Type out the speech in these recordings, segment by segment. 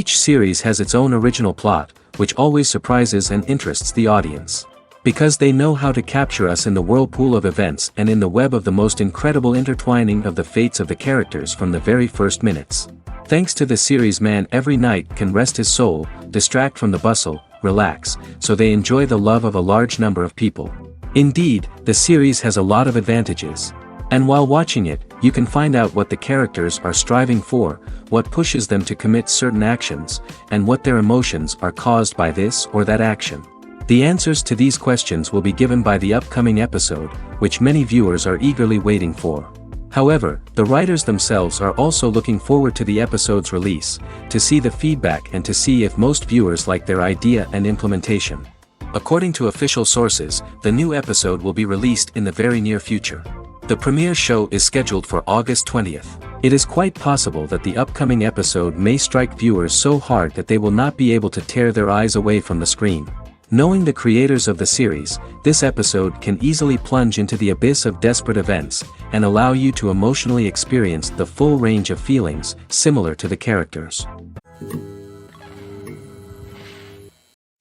Each series has its own original plot, which always surprises and interests the audience. Because they know how to capture us in the whirlpool of events and in the web of the most incredible intertwining of the fates of the characters from the very first minutes. Thanks to the series, man every night can rest his soul, distract from the bustle, relax, so they enjoy the love of a large number of people. Indeed, the series has a lot of advantages. And while watching it, you can find out what the characters are striving for, what pushes them to commit certain actions, and what their emotions are caused by this or that action. The answers to these questions will be given by the upcoming episode, which many viewers are eagerly waiting for. However, the writers themselves are also looking forward to the episode's release, to see the feedback and to see if most viewers like their idea and implementation. According to official sources, the new episode will be released in the very near future. The premiere show is scheduled for August 20th. It is quite possible that the upcoming episode may strike viewers so hard that they will not be able to tear their eyes away from the screen. Knowing the creators of the series, this episode can easily plunge into the abyss of desperate events, and allow you to emotionally experience the full range of feelings similar to the characters.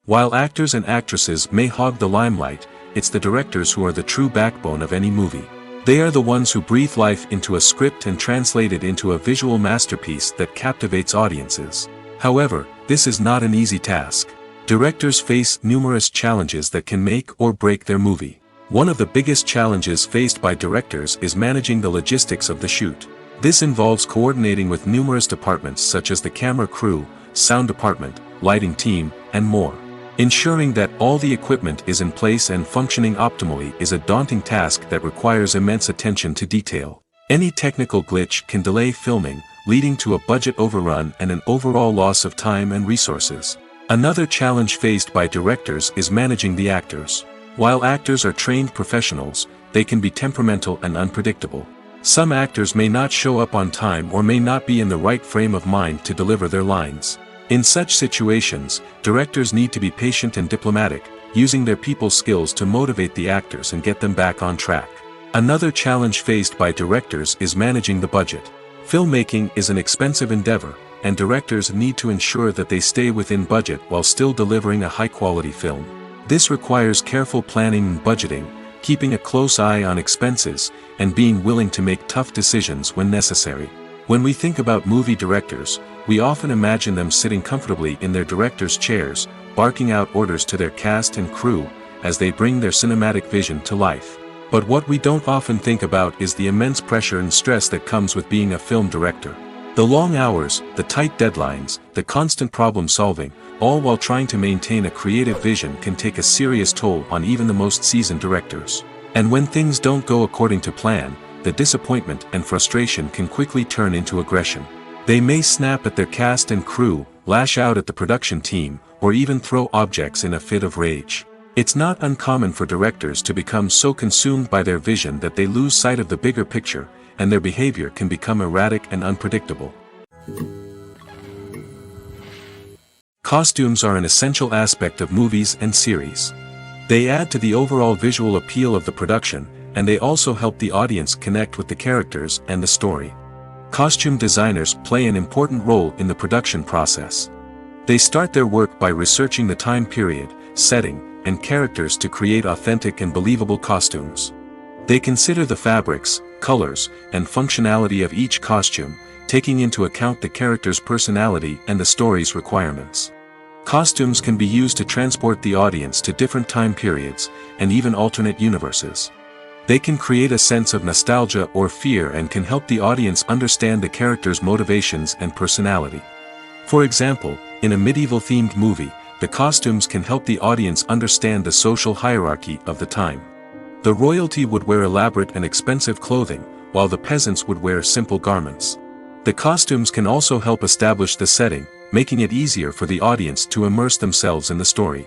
While actors and actresses may hog the limelight, it's the directors who are the true backbone of any movie. They are the ones who breathe life into a script and translate it into a visual masterpiece that captivates audiences. However, this is not an easy task. Directors face numerous challenges that can make or break their movie. One of the biggest challenges faced by directors is managing the logistics of the shoot. This involves coordinating with numerous departments such as the camera crew, sound department, lighting team, and more. Ensuring that all the equipment is in place and functioning optimally is a daunting task that requires immense attention to detail. Any technical glitch can delay filming, leading to a budget overrun and an overall loss of time and resources. Another challenge faced by directors is managing the actors. While actors are trained professionals, they can be temperamental and unpredictable. Some actors may not show up on time or may not be in the right frame of mind to deliver their lines. In such situations, directors need to be patient and diplomatic, using their people skills to motivate the actors and get them back on track. Another challenge faced by directors is managing the budget. Filmmaking is an expensive endeavor, and directors need to ensure that they stay within budget while still delivering a high-quality film. This requires careful planning and budgeting, keeping a close eye on expenses, and being willing to make tough decisions when necessary. When we think about movie directors, we often imagine them sitting comfortably in their director's chairs, barking out orders to their cast and crew, as they bring their cinematic vision to life. But what we don't often think about is the immense pressure and stress that comes with being a film director. The long hours, the tight deadlines, the constant problem solving, all while trying to maintain a creative vision can take a serious toll on even the most seasoned directors. And when things don't go according to plan, the disappointment and frustration can quickly turn into aggression. They may snap at their cast and crew, lash out at the production team, or even throw objects in a fit of rage. It's not uncommon for directors to become so consumed by their vision that they lose sight of the bigger picture, and their behavior can become erratic and unpredictable. Costumes are an essential aspect of movies and series. They add to the overall visual appeal of the production, and they also help the audience connect with the characters and the story. Costume designers play an important role in the production process. They start their work by researching the time period, setting, and characters to create authentic and believable costumes. They consider the fabrics, colors, and functionality of each costume, taking into account the character's personality and the story's requirements. Costumes can be used to transport the audience to different time periods, and even alternate universes. They can create a sense of nostalgia or fear and can help the audience understand the character's motivations and personality. For example, in a medieval-themed movie, the costumes can help the audience understand the social hierarchy of the time. The royalty would wear elaborate and expensive clothing, while the peasants would wear simple garments. The costumes can also help establish the setting, making it easier for the audience to immerse themselves in the story.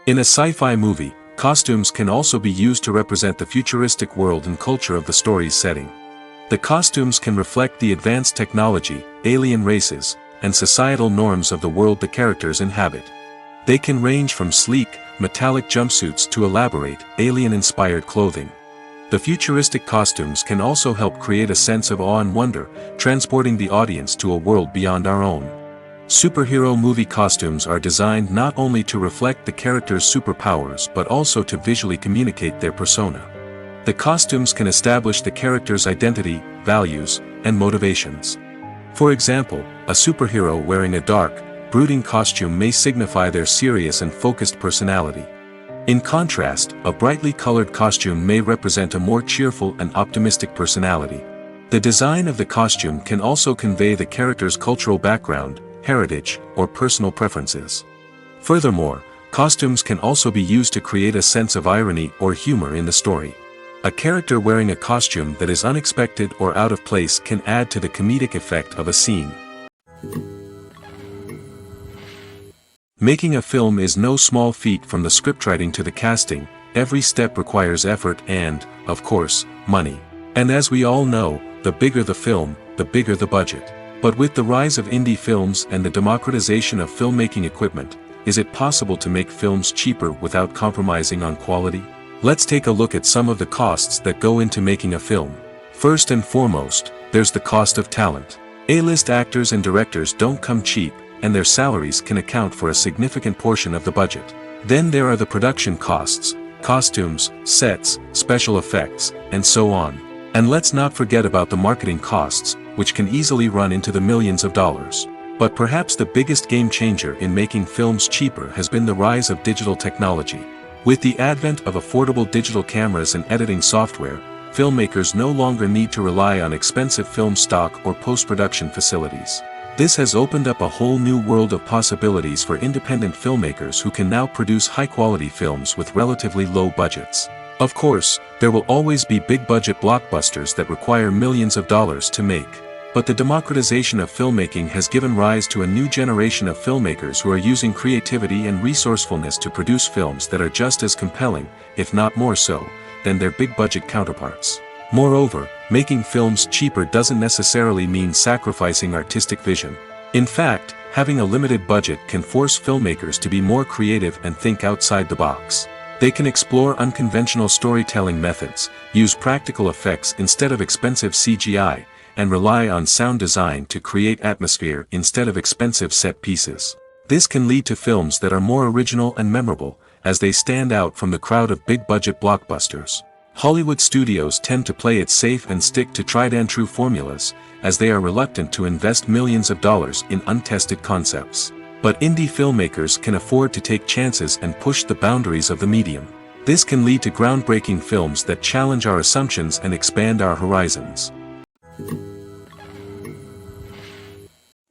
In a sci-fi movie, costumes can also be used to represent the futuristic world and culture of the story's setting. The costumes can reflect the advanced technology, alien races, and societal norms of the world the characters inhabit. They can range from sleek, metallic jumpsuits to elaborate, alien-inspired clothing. The futuristic costumes can also help create a sense of awe and wonder, transporting the audience to a world beyond our own. Superhero movie costumes are designed not only to reflect the character's superpowers but also to visually communicate their persona. The costumes can establish the character's identity, values, and motivations. For example, a superhero wearing a dark, brooding costume may signify their serious and focused personality. In contrast, a brightly colored costume may represent a more cheerful and optimistic personality. The design of the costume can also convey the character's cultural background, heritage, or personal preferences. Furthermore, costumes can also be used to create a sense of irony or humor in the story. A character wearing a costume that is unexpected or out of place can add to the comedic effect of a scene. Making a film is no small feat. From the scriptwriting to the casting, every step requires effort and, of course, money. And as we all know, the bigger the film, the bigger the budget. But with the rise of indie films and the democratization of filmmaking equipment, is it possible to make films cheaper without compromising on quality? Let's take a look at some of the costs that go into making a film. First and foremost, there's the cost of talent. A-list actors and directors don't come cheap, and their salaries can account for a significant portion of the budget. Then there are the production costs, costumes, sets, special effects, and so on. And let's not forget about the marketing costs, which can easily run into the millions of dollars. But perhaps the biggest game changer in making films cheaper has been the rise of digital technology. With the advent of affordable digital cameras and editing software, filmmakers no longer need to rely on expensive film stock or post-production facilities. This has opened up a whole new world of possibilities for independent filmmakers who can now produce high-quality films with relatively low budgets. Of course, there will always be big-budget blockbusters that require millions of dollars to make. But the democratization of filmmaking has given rise to a new generation of filmmakers who are using creativity and resourcefulness to produce films that are just as compelling, if not more so, than their big-budget counterparts. Moreover, making films cheaper doesn't necessarily mean sacrificing artistic vision. In fact, having a limited budget can force filmmakers to be more creative and think outside the box. They can explore unconventional storytelling methods, use practical effects instead of expensive CGI, and rely on sound design to create atmosphere instead of expensive set pieces. This can lead to films that are more original and memorable, as they stand out from the crowd of big-budget blockbusters. Hollywood studios tend to play it safe and stick to tried-and-true formulas, as they are reluctant to invest millions of dollars in untested concepts. But indie filmmakers can afford to take chances and push the boundaries of the medium. This can lead to groundbreaking films that challenge our assumptions and expand our horizons.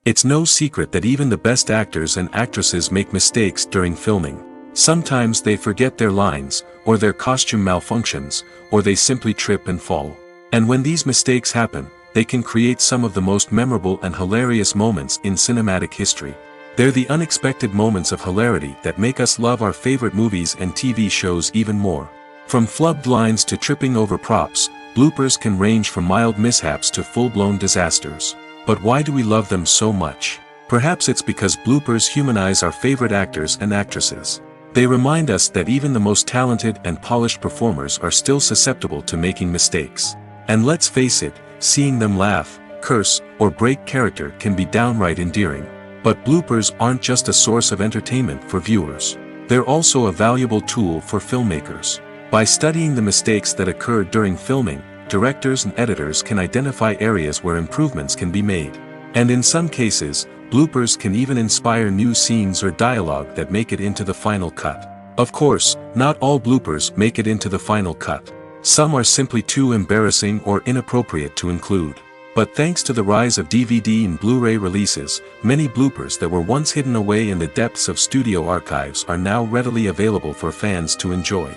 It's no secret that even the best actors and actresses make mistakes during filming. Sometimes they forget their lines, or their costume malfunctions, or they simply trip and fall. And when these mistakes happen, they can create some of the most memorable and hilarious moments in cinematic history. They're the unexpected moments of hilarity that make us love our favorite movies and TV shows even more. From flubbed lines to tripping over props, bloopers can range from mild mishaps to full-blown disasters. But why do we love them so much? Perhaps it's because bloopers humanize our favorite actors and actresses. They remind us that even the most talented and polished performers are still susceptible to making mistakes. And let's face it, seeing them laugh, curse, or break character can be downright endearing. But bloopers aren't just a source of entertainment for viewers. They're also a valuable tool for filmmakers. By studying the mistakes that occurred during filming, directors and editors can identify areas where improvements can be made. And in some cases, bloopers can even inspire new scenes or dialogue that make it into the final cut. Of course, not all bloopers make it into the final cut. Some are simply too embarrassing or inappropriate to include. But thanks to the rise of DVD and Blu-ray releases, many bloopers that were once hidden away in the depths of studio archives are now readily available for fans to enjoy.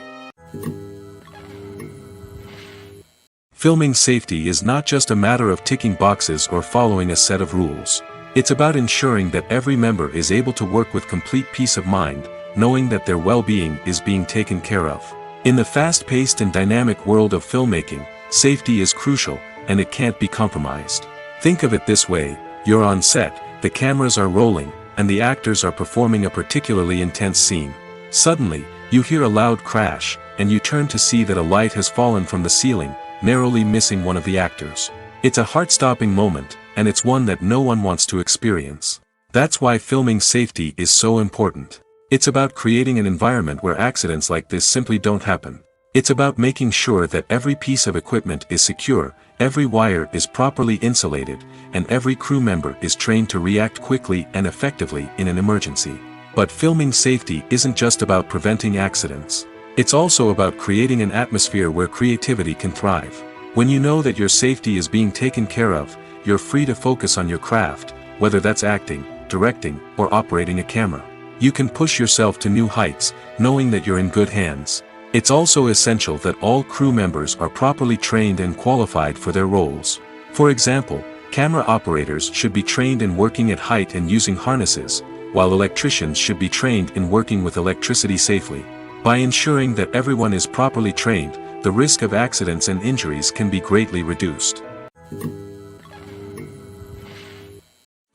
Filming safety is not just a matter of ticking boxes or following a set of rules. It's about ensuring that every member is able to work with complete peace of mind, knowing that their well-being is being taken care of. In the fast-paced and dynamic world of filmmaking, safety is crucial, and it can't be compromised. Think of it this way: you're on set, the cameras are rolling, and the actors are performing a particularly intense scene. Suddenly, you hear a loud crash, and you turn to see that a light has fallen from the ceiling, narrowly missing one of the actors. It's a heart-stopping moment, and it's one that no one wants to experience. That's why filming safety is so important. It's about creating an environment where accidents like this simply don't happen. It's about making sure that every piece of equipment is secure, every wire is properly insulated, and every crew member is trained to react quickly and effectively in an emergency. But filming safety isn't just about preventing accidents. It's also about creating an atmosphere where creativity can thrive. When you know that your safety is being taken care of, you're free to focus on your craft, whether that's acting, directing, or operating a camera. You can push yourself to new heights, knowing that you're in good hands. It's also essential that all crew members are properly trained and qualified for their roles. For example, camera operators should be trained in working at height and using harnesses, while electricians should be trained in working with electricity safely. By ensuring that everyone is properly trained, the risk of accidents and injuries can be greatly reduced.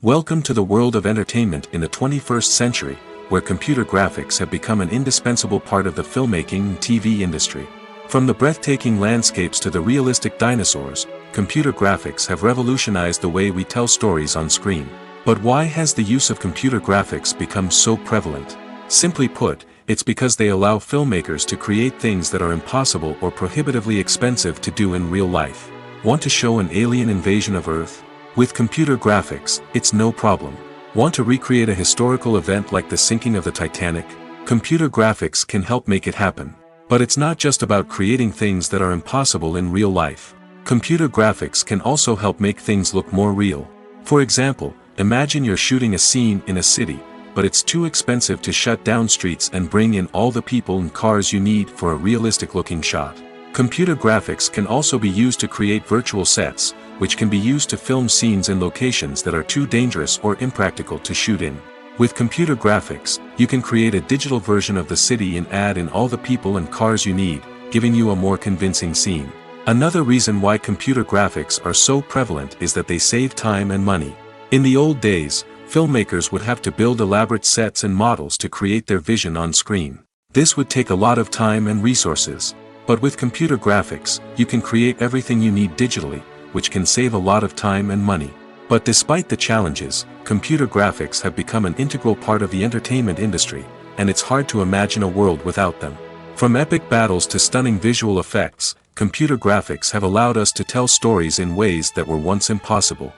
Welcome to the world of entertainment in the 21st century, where computer graphics have become an indispensable part of the filmmaking and TV industry. From the breathtaking landscapes to the realistic dinosaurs, computer graphics have revolutionized the way we tell stories on screen. But why has the use of computer graphics become so prevalent? Simply put, it's because they allow filmmakers to create things that are impossible or prohibitively expensive to do in real life. Want to show an alien invasion of Earth? With computer graphics, it's no problem. Want to recreate a historical event like the sinking of the Titanic? Computer graphics can help make it happen. But it's not just about creating things that are impossible in real life. Computer graphics can also help make things look more real. For example, imagine you're shooting a scene in a city, but it's too expensive to shut down streets and bring in all the people and cars you need for a realistic-looking shot. Computer graphics can also be used to create virtual sets, which can be used to film scenes in locations that are too dangerous or impractical to shoot in. With computer graphics, you can create a digital version of the city and add in all the people and cars you need, giving you a more convincing scene. Another reason why computer graphics are so prevalent is that they save time and money. In the old days, filmmakers would have to build elaborate sets and models to create their vision on screen. This would take a lot of time and resources. But with computer graphics, you can create everything you need digitally, which can save a lot of time and money. But despite the challenges, computer graphics have become an integral part of the entertainment industry, and it's hard to imagine a world without them. From epic battles to stunning visual effects, computer graphics have allowed us to tell stories in ways that were once impossible.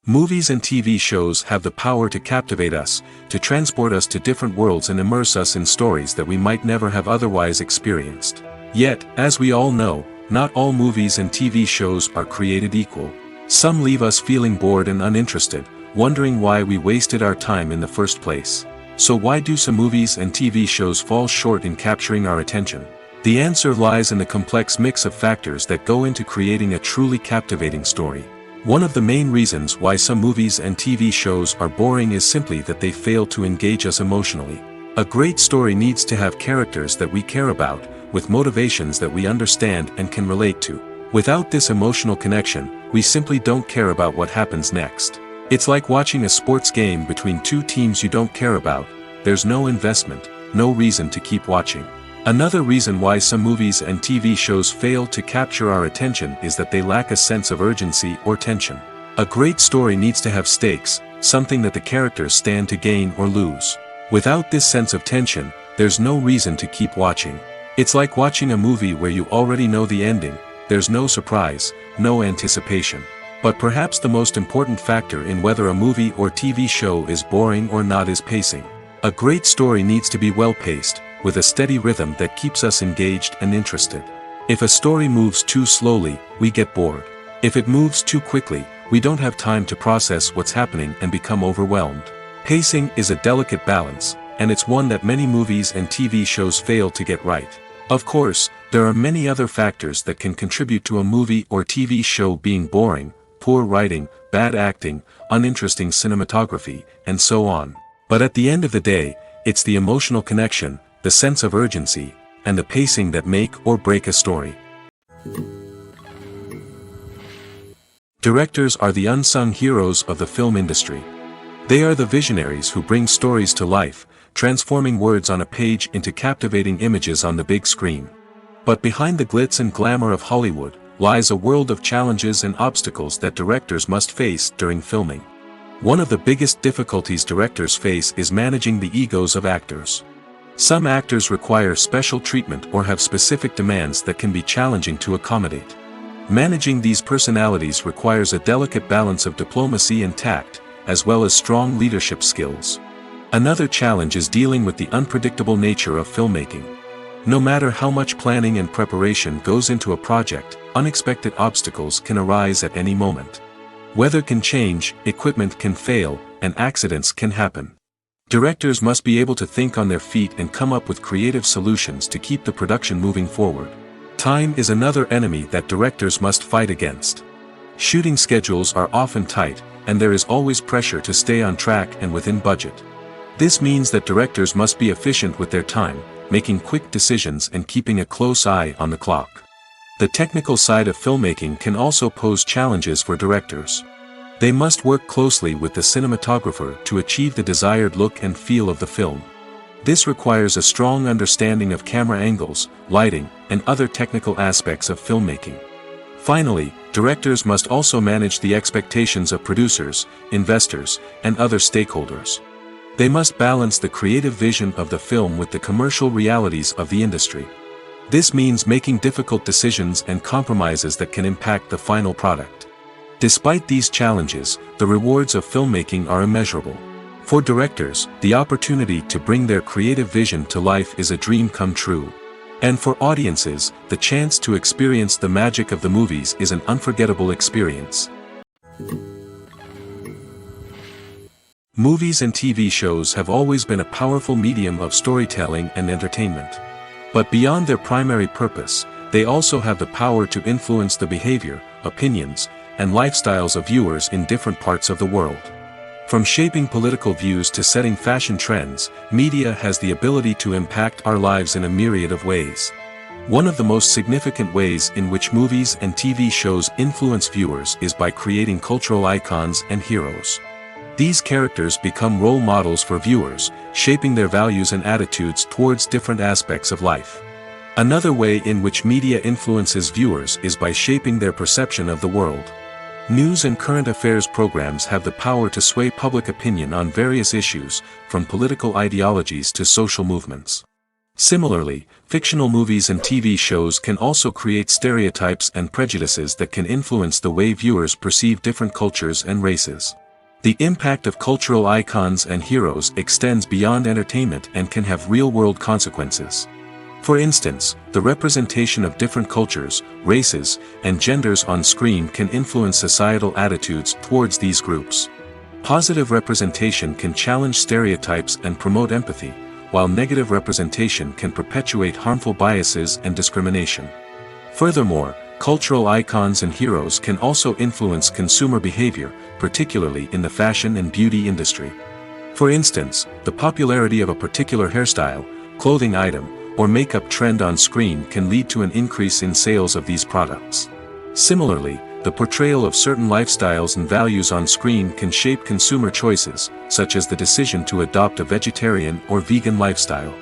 Movies and TV shows have the power to captivate us, to transport us to different worlds and immerse us in stories that we might never have otherwise experienced. Yet, as we all know, not all movies and TV shows are created equal. Some leave us feeling bored and uninterested, wondering why we wasted our time in the first place. So why do some movies and TV shows fall short in capturing our attention? The answer lies in the complex mix of factors that go into creating a truly captivating story. One of the main reasons why some movies and TV shows are boring is simply that they fail to engage us emotionally. A great story needs to have characters that we care about, with motivations that we understand and can relate to. Without this emotional connection, we simply don't care about what happens next. It's like watching a sports game between two teams you don't care about. There's no investment, no reason to keep watching. Another reason why some movies and TV shows fail to capture our attention is that they lack a sense of urgency or tension. A great story needs to have stakes, something that the characters stand to gain or lose. Without this sense of tension, there's no reason to keep watching. It's like watching a movie where you already know the ending. There's no surprise, no anticipation. But perhaps the most important factor in whether a movie or TV show is boring or not is pacing. A great story needs to be well-paced, with a steady rhythm that keeps us engaged and interested. If a story moves too slowly, we get bored. If it moves too quickly, we don't have time to process what's happening and become overwhelmed. Pacing is a delicate balance, and it's one that many movies and TV shows fail to get right. Of course, there are many other factors that can contribute to a movie or TV show being boring: poor writing, bad acting, uninteresting cinematography, and so on. But at the end of the day, it's the emotional connection, the sense of urgency, and the pacing that make or break a story. Directors are the unsung heroes of the film industry. They are the visionaries who bring stories to life, transforming words on a page into captivating images on the big screen. But behind the glitz and glamour of Hollywood, lies a world of challenges and obstacles that directors must face during filming. One of the biggest difficulties directors face is managing the egos of actors. Some actors require special treatment or have specific demands that can be challenging to accommodate. Managing these personalities requires a delicate balance of diplomacy and tact, as well as strong leadership skills. Another challenge is dealing with the unpredictable nature of filmmaking. No matter how much planning and preparation goes into a project, unexpected obstacles can arise at any moment. Weather can change, equipment can fail, and accidents can happen. Directors must be able to think on their feet and come up with creative solutions to keep the production moving forward. Time is another enemy that directors must fight against. Shooting schedules are often tight, and there is always pressure to stay on track and within budget. This means that directors must be efficient with their time, making quick decisions and keeping a close eye on the clock. The technical side of filmmaking can also pose challenges for directors. They must work closely with the cinematographer to achieve the desired look and feel of the film. This requires a strong understanding of camera angles, lighting, and other technical aspects of filmmaking. Finally, directors must also manage the expectations of producers, investors, and other stakeholders. They must balance the creative vision of the film with the commercial realities of the industry. This means making difficult decisions and compromises that can impact the final product. Despite these challenges, the rewards of filmmaking are immeasurable. For directors, the opportunity to bring their creative vision to life is a dream come true. And for audiences, the chance to experience the magic of the movies is an unforgettable experience. Movies and TV shows have always been a powerful medium of storytelling and entertainment. But beyond their primary purpose, they also have the power to influence the behavior, opinions, and lifestyles of viewers in different parts of the world. From shaping political views to setting fashion trends, media has the ability to impact our lives in a myriad of ways. One of the most significant ways in which movies and TV shows influence viewers is by creating cultural icons and heroes. These characters become role models for viewers, shaping their values and attitudes towards different aspects of life. Another way in which media influences viewers is by shaping their perception of the world. News and current affairs programs have the power to sway public opinion on various issues, from political ideologies to social movements. Similarly, fictional movies and TV shows can also create stereotypes and prejudices that can influence the way viewers perceive different cultures and races. The impact of cultural icons and heroes extends beyond entertainment and can have real-world consequences. For instance, the representation of different cultures, races, and genders on screen can influence societal attitudes towards these groups. Positive representation can challenge stereotypes and promote empathy, while negative representation can perpetuate harmful biases and discrimination. Furthermore, cultural icons and heroes can also influence consumer behavior, particularly in the fashion and beauty industry. For instance, the popularity of a particular hairstyle, clothing item, or makeup trend on screen can lead to an increase in sales of these products. Similarly, the portrayal of certain lifestyles and values on screen can shape consumer choices, such as the decision to adopt a vegetarian or vegan lifestyle.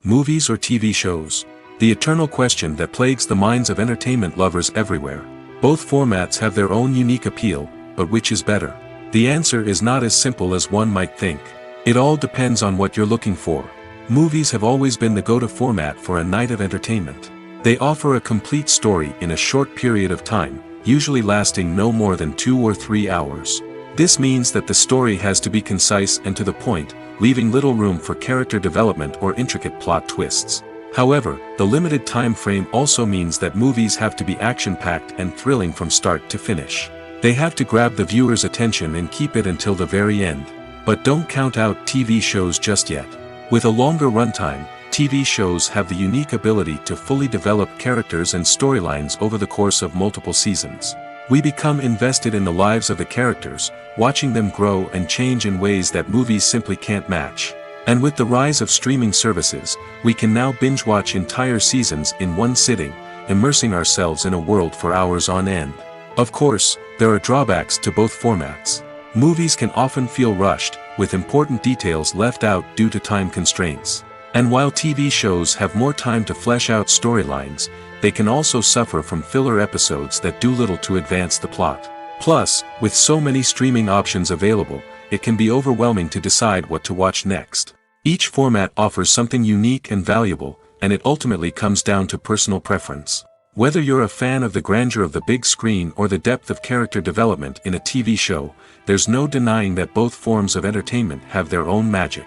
Movies or TV shows? The eternal question that plagues the minds of entertainment lovers everywhere. Both formats have their own unique appeal, but which is better? The answer is not as simple as one might think. It all depends on what you're looking for. Movies have always been the go-to format for a night of entertainment. They offer a complete story in a short period of time, usually lasting no more than 2 or 3 hours. This means that the story has to be concise and to the point, leaving little room for character development or intricate plot twists. However, the limited time frame also means that movies have to be action-packed and thrilling from start to finish. They have to grab the viewer's attention and keep it until the very end. But don't count out TV shows just yet. With a longer runtime, TV shows have the unique ability to fully develop characters and storylines over the course of multiple seasons. We become invested in the lives of the characters, watching them grow and change in ways that movies simply can't match. And with the rise of streaming services, we can now binge-watch entire seasons in one sitting, immersing ourselves in a world for hours on end. Of course, there are drawbacks to both formats. Movies can often feel rushed, with important details left out due to time constraints. And while TV shows have more time to flesh out storylines, they can also suffer from filler episodes that do little to advance the plot. Plus, with so many streaming options available, it can be overwhelming to decide what to watch next. Each format offers something unique and valuable, and it ultimately comes down to personal preference. Whether you're a fan of the grandeur of the big screen or the depth of character development in a TV show, there's no denying that both forms of entertainment have their own magic.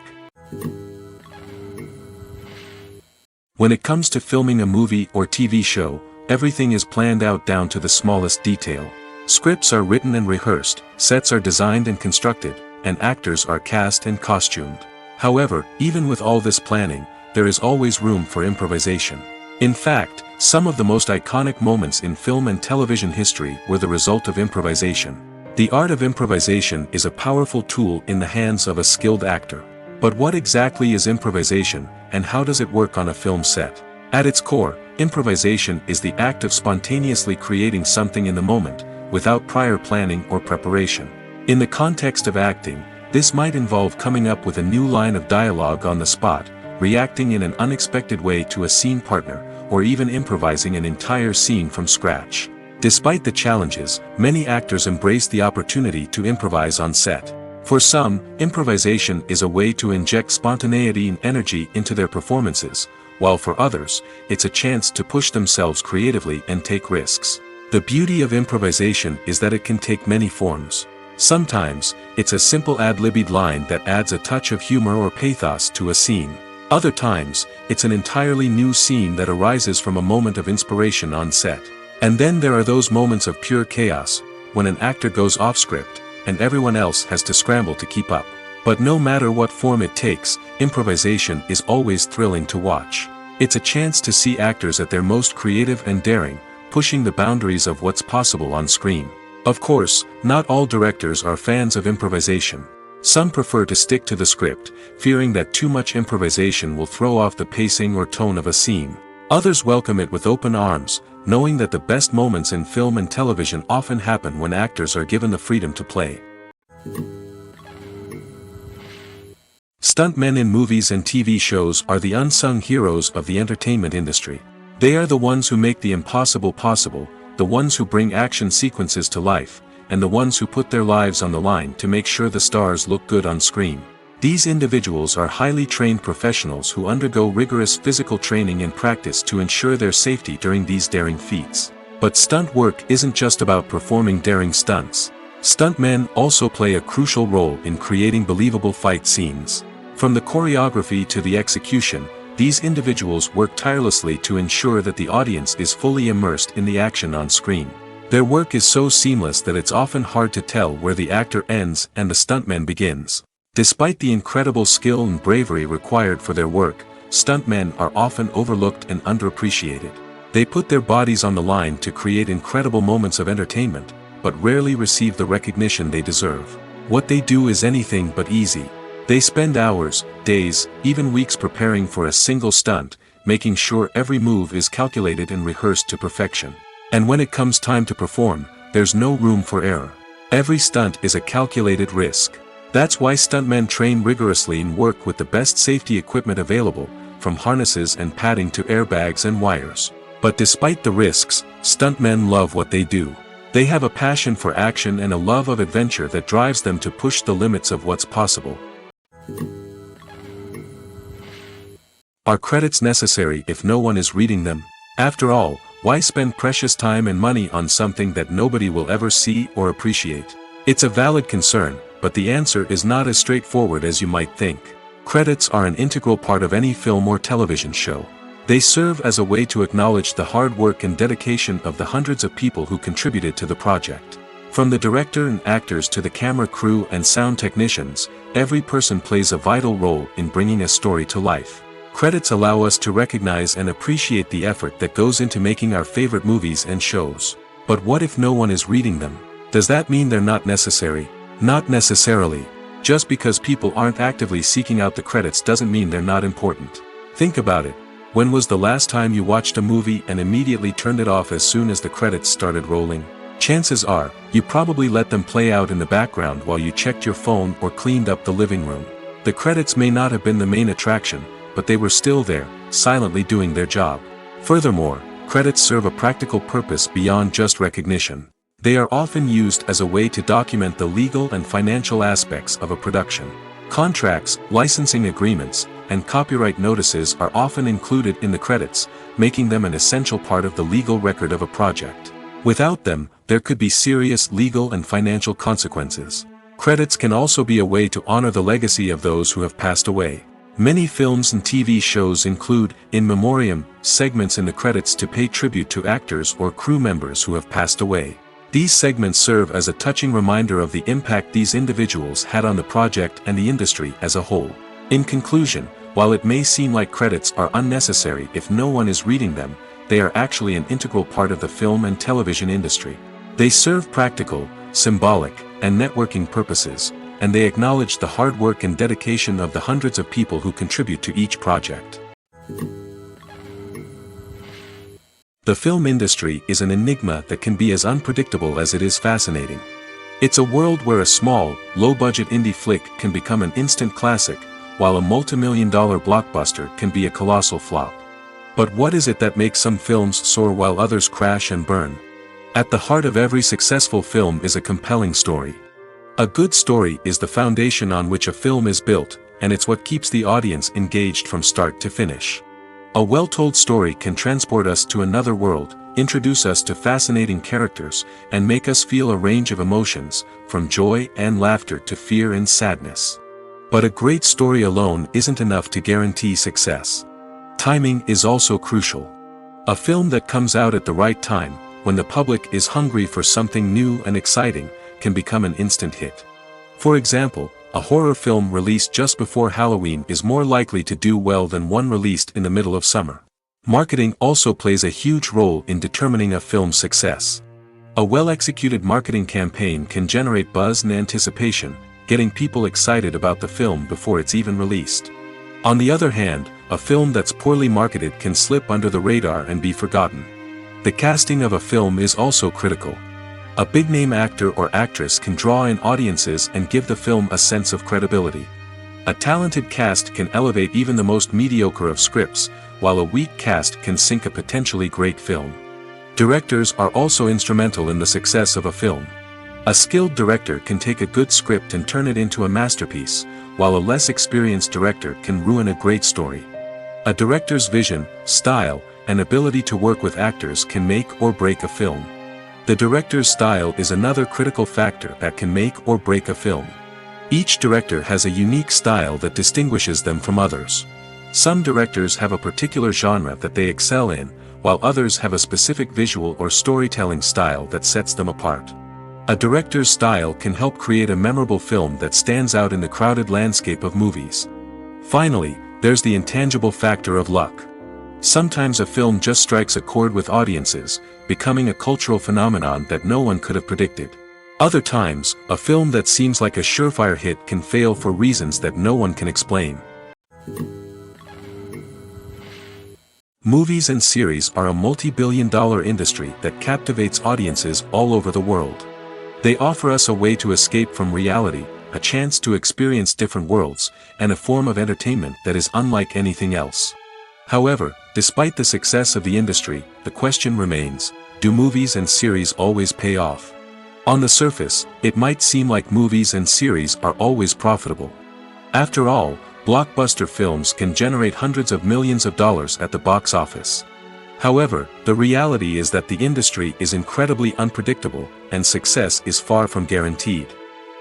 When it comes to filming a movie or TV show, everything is planned out down to the smallest detail. Scripts are written and rehearsed, sets are designed and constructed, and actors are cast and costumed. However, even with all this planning, there is always room for improvisation. In fact, some of the most iconic moments in film and television history were the result of improvisation. The art of improvisation is a powerful tool in the hands of a skilled actor. But what exactly is improvisation, and how does it work on a film set? At its core, improvisation is the act of spontaneously creating something in the moment, without prior planning or preparation. In the context of acting, this might involve coming up with a new line of dialogue on the spot, reacting in an unexpected way to a scene partner, or even improvising an entire scene from scratch. Despite the challenges, many actors embrace the opportunity to improvise on set. For some, improvisation is a way to inject spontaneity and energy into their performances, while for others, it's a chance to push themselves creatively and take risks. The beauty of improvisation is that it can take many forms. Sometimes, it's a simple ad-libbed line that adds a touch of humor or pathos to a scene. Other times, it's an entirely new scene that arises from a moment of inspiration on set. And then there are those moments of pure chaos, when an actor goes off script, and everyone else has to scramble to keep up. But no matter what form it takes, improvisation is always thrilling to watch. It's a chance to see actors at their most creative and daring, pushing the boundaries of what's possible on screen. Of course, not all directors are fans of improvisation. Some prefer to stick to the script, fearing that too much improvisation will throw off the pacing or tone of a scene. Others welcome it with open arms, knowing that the best moments in film and television often happen when actors are given the freedom to play. Stuntmen in movies and TV shows are the unsung heroes of the entertainment industry. They are the ones who make the impossible possible, the ones who bring action sequences to life, and the ones who put their lives on the line to make sure the stars look good on screen. These individuals are highly trained professionals who undergo rigorous physical training and practice to ensure their safety during these daring feats. But stunt work isn't just about performing daring stunts. Stuntmen also play a crucial role in creating believable fight scenes. From the choreography to the execution, these individuals work tirelessly to ensure that the audience is fully immersed in the action on screen. Their work is so seamless that it's often hard to tell where the actor ends and the stuntman begins. Despite the incredible skill and bravery required for their work, stuntmen are often overlooked and underappreciated. They put their bodies on the line to create incredible moments of entertainment, but rarely receive the recognition they deserve. What they do is anything but easy. They spend hours, days, even weeks preparing for a single stunt, making sure every move is calculated and rehearsed to perfection. And when it comes time to perform, there's no room for error. Every stunt is a calculated risk. That's why stuntmen train rigorously and work with the best safety equipment available, from harnesses and padding to airbags and wires. But despite the risks, stuntmen love what they do. They have a passion for action and a love of adventure that drives them to push the limits of what's possible. Are credits necessary if no one is reading them? After all, why spend precious time and money on something that nobody will ever see or appreciate? It's a valid concern, but the answer is not as straightforward as you might think. Credits are an integral part of any film or television show. They serve as a way to acknowledge the hard work and dedication of the hundreds of people who contributed to the project. From the director and actors to the camera crew and sound technicians, every person plays a vital role in bringing a story to life. Credits allow us to recognize and appreciate the effort that goes into making our favorite movies and shows. But what if no one is reading them? Does that mean they're not necessary? Not necessarily. Just because people aren't actively seeking out the credits doesn't mean they're not important. Think about it. When was the last time you watched a movie and immediately turned it off as soon as the credits started rolling? Chances are, you probably let them play out in the background while you checked your phone or cleaned up the living room. The credits may not have been the main attraction, but they were still there, silently doing their job. Furthermore, credits serve a practical purpose beyond just recognition. They are often used as a way to document the legal and financial aspects of a production. Contracts, licensing agreements, and copyright notices are often included in the credits, making them an essential part of the legal record of a project. Without them, there could be serious legal and financial consequences. Credits can also be a way to honor the legacy of those who have passed away. Many films and TV shows include, in memoriam, segments in the credits to pay tribute to actors or crew members who have passed away. These segments serve as a touching reminder of the impact these individuals had on the project and the industry as a whole. In conclusion, while it may seem like credits are unnecessary if no one is reading them, they are actually an integral part of the film and television industry. They serve practical, symbolic, and networking purposes, and they acknowledge the hard work and dedication of the hundreds of people who contribute to each project. The film industry is an enigma that can be as unpredictable as it is fascinating. It's a world where a small, low-budget indie flick can become an instant classic, while a multi-million-dollar blockbuster can be a colossal flop. But what is it that makes some films soar while others crash and burn? At the heart of every successful film is a compelling story. A good story is the foundation on which a film is built, and it's what keeps the audience engaged from start to finish. A well-told story can transport us to another world, introduce us to fascinating characters, and make us feel a range of emotions, from joy and laughter to fear and sadness. But a great story alone isn't enough to guarantee success. Timing is also crucial. A film that comes out at the right time, when the public is hungry for something new and exciting, can become an instant hit. For example, a horror film released just before Halloween is more likely to do well than one released in the middle of summer. Marketing also plays a huge role in determining a film's success. A well-executed marketing campaign can generate buzz and anticipation, getting people excited about the film before it's even released. On the other hand, a film that's poorly marketed can slip under the radar and be forgotten. The casting of a film is also critical. A big-name actor or actress can draw in audiences and give the film a sense of credibility. A talented cast can elevate even the most mediocre of scripts, while a weak cast can sink a potentially great film. Directors are also instrumental in the success of a film. A skilled director can take a good script and turn it into a masterpiece, while a less experienced director can ruin a great story. A director's vision, style, and ability to work with actors can make or break a film. The director's style is another critical factor that can make or break a film. Each director has a unique style that distinguishes them from others. Some directors have a particular genre that they excel in, while others have a specific visual or storytelling style that sets them apart. A director's style can help create a memorable film that stands out in the crowded landscape of movies. Finally, there's the intangible factor of luck. Sometimes a film just strikes a chord with audiences, becoming a cultural phenomenon that no one could have predicted. Other times, a film that seems like a surefire hit can fail for reasons that no one can explain. Movies and series are a multi-billion-dollar industry that captivates audiences all over the world. They offer us a way to escape from reality, a chance to experience different worlds, and a form of entertainment that is unlike anything else. However, despite the success of the industry, the question remains, do movies and series always pay off? On the surface, it might seem like movies and series are always profitable. After all, blockbuster films can generate hundreds of millions of dollars at the box office. However, the reality is that the industry is incredibly unpredictable, and success is far from guaranteed.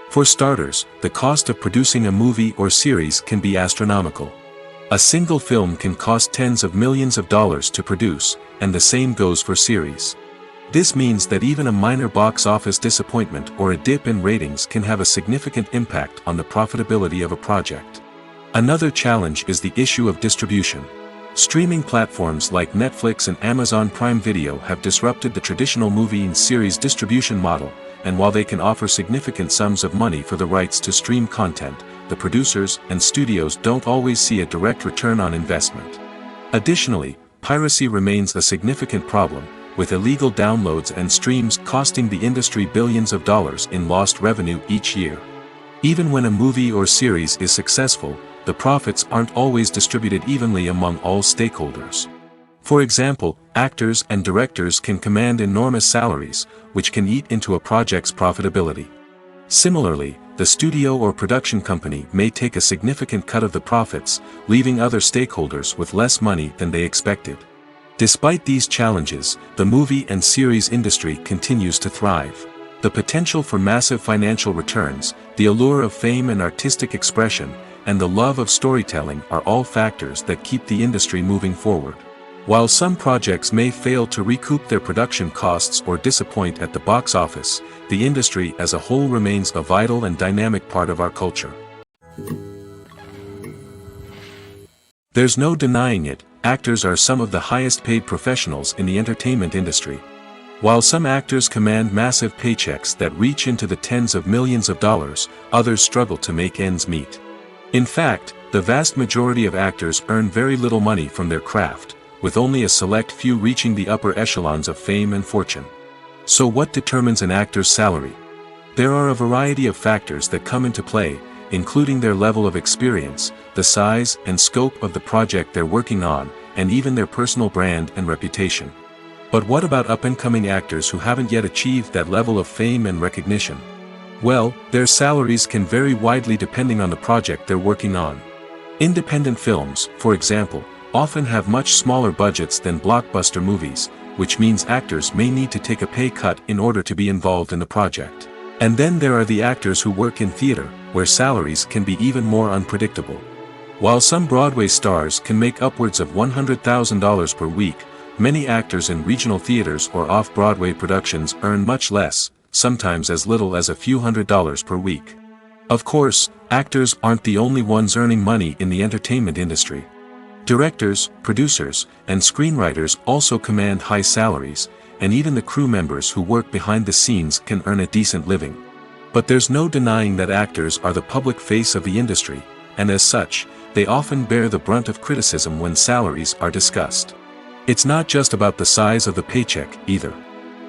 For starters, the cost of producing a movie or series can be astronomical. A single film can cost tens of millions of dollars to produce, and the same goes for series. This means that even a minor box office disappointment or a dip in ratings can have a significant impact on the profitability of a project. Another challenge is the issue of distribution. Streaming platforms like Netflix and Amazon Prime Video have disrupted the traditional movie and series distribution model, and while they can offer significant sums of money for the rights to stream content, the producers and studios don't always see a direct return on investment. Additionally, piracy remains a significant problem, with illegal downloads and streams costing the industry billions of dollars in lost revenue each year. Even when a movie or series is successful, the profits aren't always distributed evenly among all stakeholders. For example, actors and directors can command enormous salaries, which can eat into a project's profitability. Similarly, the studio or production company may take a significant cut of the profits, leaving other stakeholders with less money than they expected. Despite these challenges, the movie and series industry continues to thrive. The potential for massive financial returns, the allure of fame and artistic expression, and the love of storytelling are all factors that keep the industry moving forward. While some projects may fail to recoup their production costs or disappoint at the box office, the industry as a whole remains a vital and dynamic part of our culture. There's no denying it, actors are some of the highest paid professionals in the entertainment industry. While some actors command massive paychecks that reach into the tens of millions of dollars, others struggle to make ends meet. In fact, the vast majority of actors earn very little money from their craft, with only a select few reaching the upper echelons of fame and fortune. So what determines an actor's salary? There are a variety of factors that come into play, including their level of experience, the size and scope of the project they're working on, and even their personal brand and reputation. But what about up-and-coming actors who haven't yet achieved that level of fame and recognition? Well, their salaries can vary widely depending on the project they're working on. Independent films, for example, often have much smaller budgets than blockbuster movies, which means actors may need to take a pay cut in order to be involved in the project. And then there are the actors who work in theater, where salaries can be even more unpredictable. While some Broadway stars can make upwards of $100,000 per week, many actors in regional theaters or off-Broadway productions earn much less, sometimes as little as a few $100s per week. Of course, actors aren't the only ones earning money in the entertainment industry. Directors, producers, and screenwriters also command high salaries, and even the crew members who work behind the scenes can earn a decent living. But there's no denying that actors are the public face of the industry, and as such, they often bear the brunt of criticism when salaries are discussed. It's not just about the size of the paycheck, either.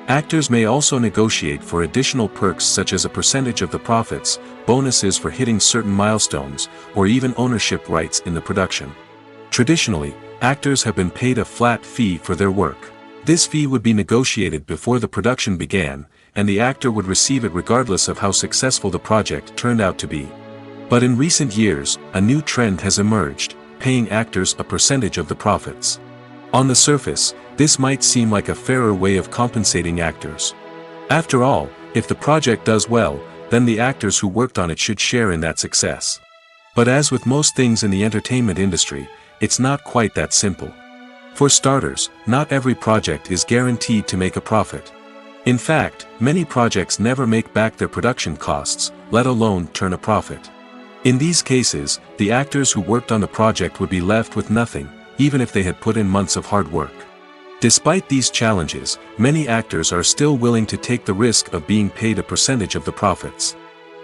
Actors may also negotiate for additional perks such as a percentage of the profits, bonuses for hitting certain milestones, or even ownership rights in the production. Traditionally, actors have been paid a flat fee for their work. This fee would be negotiated before the production began, and the actor would receive it regardless of how successful the project turned out to be. But in recent years, a new trend has emerged, paying actors a percentage of the profits. On the surface, this might seem like a fairer way of compensating actors. After all, if the project does well, then the actors who worked on it should share in that success. But as with most things in the entertainment industry, it's not quite that simple. For starters, not every project is guaranteed to make a profit. In fact, many projects never make back their production costs, let alone turn a profit. In these cases, the actors who worked on the project would be left with nothing, even if they had put in months of hard work. Despite these challenges, many actors are still willing to take the risk of being paid a percentage of the profits.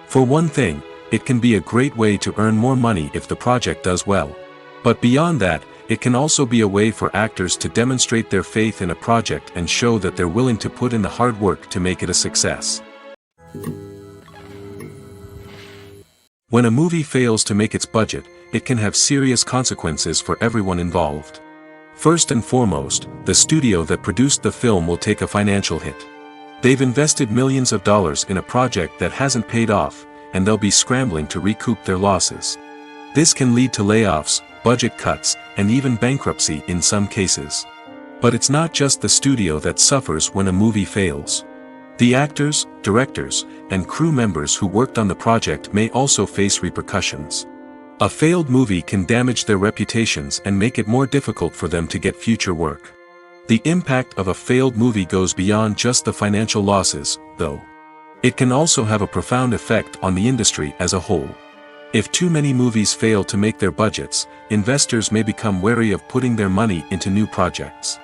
For one thing, it can be a great way to earn more money if the project does well. But beyond that, it can also be a way for actors to demonstrate their faith in a project and show that they're willing to put in the hard work to make it a success. When a movie fails to make its budget, it can have serious consequences for everyone involved. First and foremost, the studio that produced the film will take a financial hit. They've invested millions of dollars in a project that hasn't paid off, and they'll be scrambling to recoup their losses. This can lead to layoffs, budget cuts, and even bankruptcy in some cases. But it's not just the studio that suffers when a movie fails. The actors, directors, and crew members who worked on the project may also face repercussions. A failed movie can damage their reputations and make it more difficult for them to get future work. The impact of a failed movie goes beyond just the financial losses, though. It can also have a profound effect on the industry as a whole. If too many movies fail to make their budgets, investors may become wary of putting their money into new projects.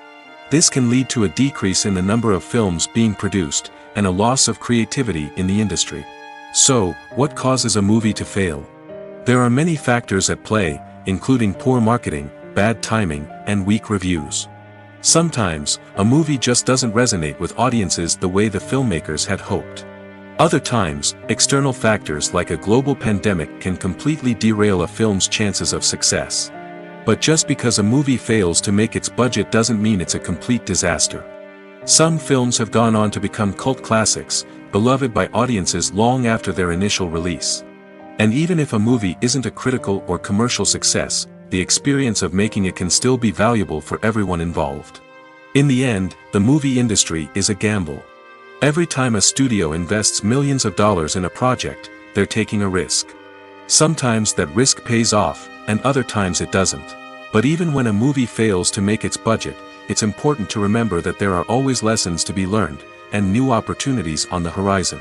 This can lead to a decrease in the number of films being produced, and a loss of creativity in the industry. So, what causes a movie to fail? There are many factors at play, including poor marketing, bad timing, and weak reviews. Sometimes, a movie just doesn't resonate with audiences the way the filmmakers had hoped. Other times, external factors like a global pandemic can completely derail a film's chances of success. But just because a movie fails to make its budget doesn't mean it's a complete disaster. Some films have gone on to become cult classics, beloved by audiences long after their initial release. And even if a movie isn't a critical or commercial success, the experience of making it can still be valuable for everyone involved. In the end, the movie industry is a gamble. Every time a studio invests millions of dollars in a project, they're taking a risk. Sometimes that risk pays off, and other times it doesn't. But even when a movie fails to make its budget, it's important to remember that there are always lessons to be learned, and new opportunities on the horizon.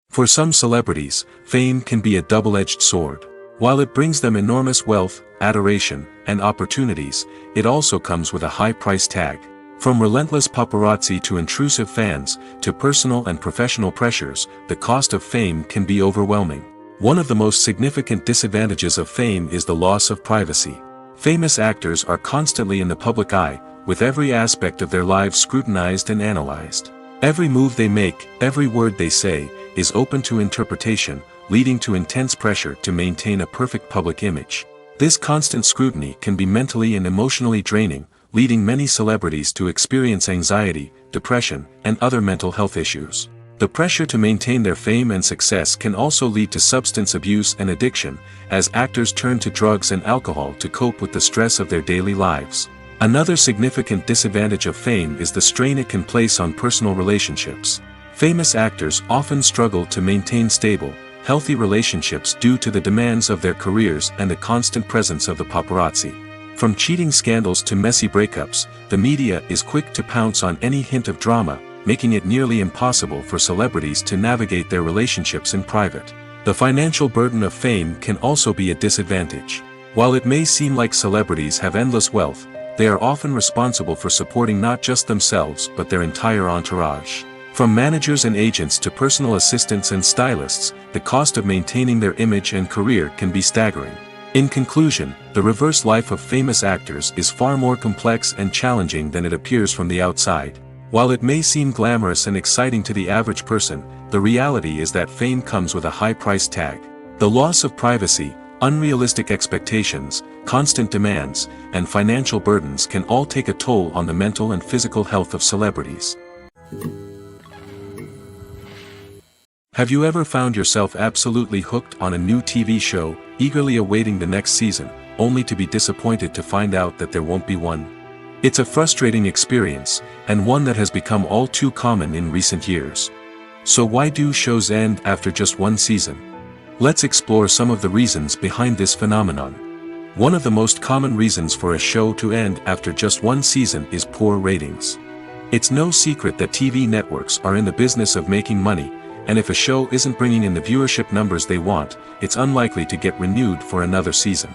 For some celebrities, fame can be a double-edged sword. While it brings them enormous wealth, adoration, and opportunities, it also comes with a high price tag. From relentless paparazzi to intrusive fans, to personal and professional pressures, the cost of fame can be overwhelming. One of the most significant disadvantages of fame is the loss of privacy. Famous actors are constantly in the public eye, with every aspect of their lives scrutinized and analyzed. Every move they make, every word they say, is open to interpretation, leading to intense pressure to maintain a perfect public image. This constant scrutiny can be mentally and emotionally draining, leading many celebrities to experience anxiety, depression, and other mental health issues. The pressure to maintain their fame and success can also lead to substance abuse and addiction, as actors turn to drugs and alcohol to cope with the stress of their daily lives. Another significant disadvantage of fame is the strain it can place on personal relationships. Famous actors often struggle to maintain stable, healthy relationships due to the demands of their careers and the constant presence of the paparazzi. From cheating scandals to messy breakups, the media is quick to pounce on any hint of drama, making it nearly impossible for celebrities to navigate their relationships in private. The financial burden of fame can also be a disadvantage. While it may seem like celebrities have endless wealth, they are often responsible for supporting not just themselves but their entire entourage. From managers and agents to personal assistants and stylists, the cost of maintaining their image and career can be staggering. In conclusion, the reverse life of famous actors is far more complex and challenging than it appears from the outside. While it may seem glamorous and exciting to the average person, the reality is that fame comes with a high price tag. The loss of privacy, unrealistic expectations, constant demands, and financial burdens can all take a toll on the mental and physical health of celebrities. Have you ever found yourself absolutely hooked on a new TV show, eagerly awaiting the next season, only to be disappointed to find out that there won't be one? It's a frustrating experience, and one that has become all too common in recent years. So why do shows end after just one season? Let's explore some of the reasons behind this phenomenon. One of the most common reasons for a show to end after just one season is poor ratings. It's no secret that TV networks are in the business of making money, and if a show isn't bringing in the viewership numbers they want, it's unlikely to get renewed for another season.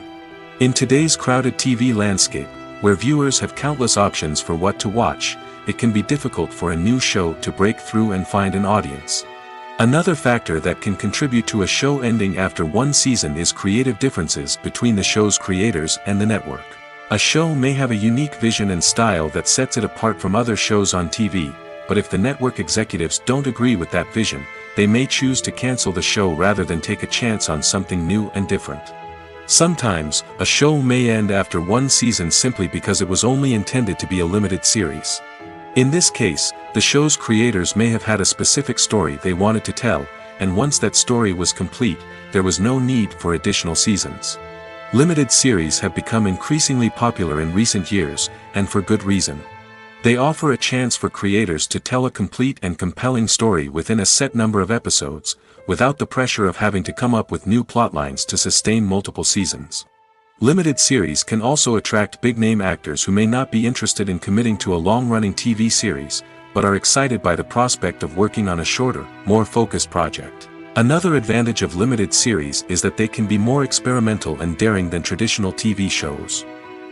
In today's crowded TV landscape, where viewers have countless options for what to watch, it can be difficult for a new show to break through and find an audience. Another factor that can contribute to a show ending after one season is creative differences between the show's creators and the network. A show may have a unique vision and style that sets it apart from other shows on TV, but if the network executives don't agree with that vision, they may choose to cancel the show rather than take a chance on something new and different. Sometimes, a show may end after one season simply because it was only intended to be a limited series. In this case, the show's creators may have had a specific story they wanted to tell, and once that story was complete, there was no need for additional seasons. Limited series have become increasingly popular in recent years, and for good reason. They offer a chance for creators to tell a complete and compelling story within a set number of episodes, without the pressure of having to come up with new plotlines to sustain multiple seasons. Limited series can also attract big-name actors who may not be interested in committing to a long-running TV series, but are excited by the prospect of working on a shorter, more focused project. Another advantage of limited series is that they can be more experimental and daring than traditional TV shows.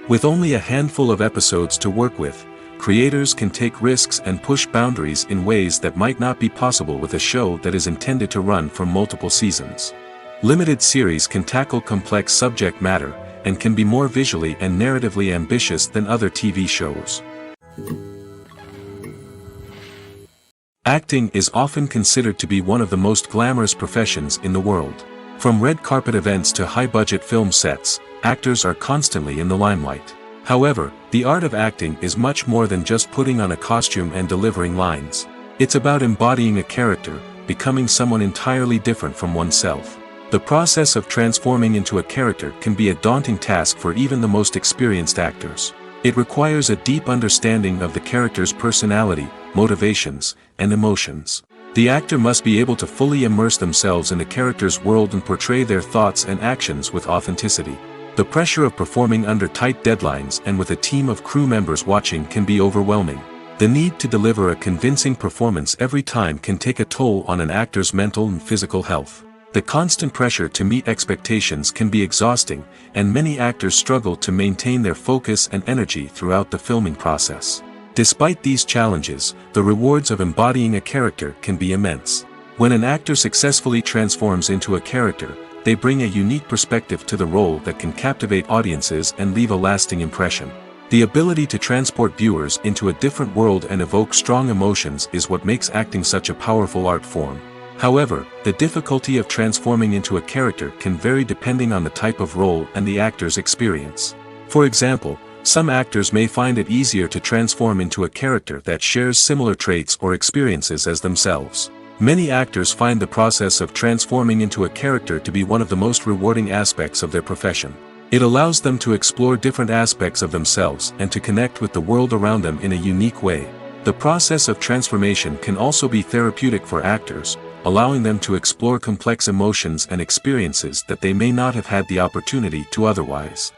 With only a handful of episodes to work with, creators can take risks and push boundaries in ways that might not be possible with a show that is intended to run for multiple seasons. Limited series can tackle complex subject matter, and can be more visually and narratively ambitious than other TV shows. Acting is often considered to be one of the most glamorous professions in the world. From red carpet events to high-budget film sets, actors are constantly in the limelight. However, the art of acting is much more than just putting on a costume and delivering lines. It's about embodying a character, becoming someone entirely different from oneself. The process of transforming into a character can be a daunting task for even the most experienced actors. It requires a deep understanding of the character's personality, motivations, and emotions. The actor must be able to fully immerse themselves in the character's world and portray their thoughts and actions with authenticity. The pressure of performing under tight deadlines and with a team of crew members watching can be overwhelming. The need to deliver a convincing performance every time can take a toll on an actor's mental and physical health. The constant pressure to meet expectations can be exhausting, and many actors struggle to maintain their focus and energy throughout the filming process. Despite these challenges, the rewards of embodying a character can be immense. When an actor successfully transforms into a character, they bring a unique perspective to the role that can captivate audiences and leave a lasting impression. The ability to transport viewers into a different world and evoke strong emotions is what makes acting such a powerful art form. However, the difficulty of transforming into a character can vary depending on the type of role and the actor's experience. For example, some actors may find it easier to transform into a character that shares similar traits or experiences as themselves. Many actors find the process of transforming into a character to be one of the most rewarding aspects of their profession. It allows them to explore different aspects of themselves and to connect with the world around them in a unique way. The process of transformation can also be therapeutic for actors, allowing them to explore complex emotions and experiences that they may not have had the opportunity to otherwise.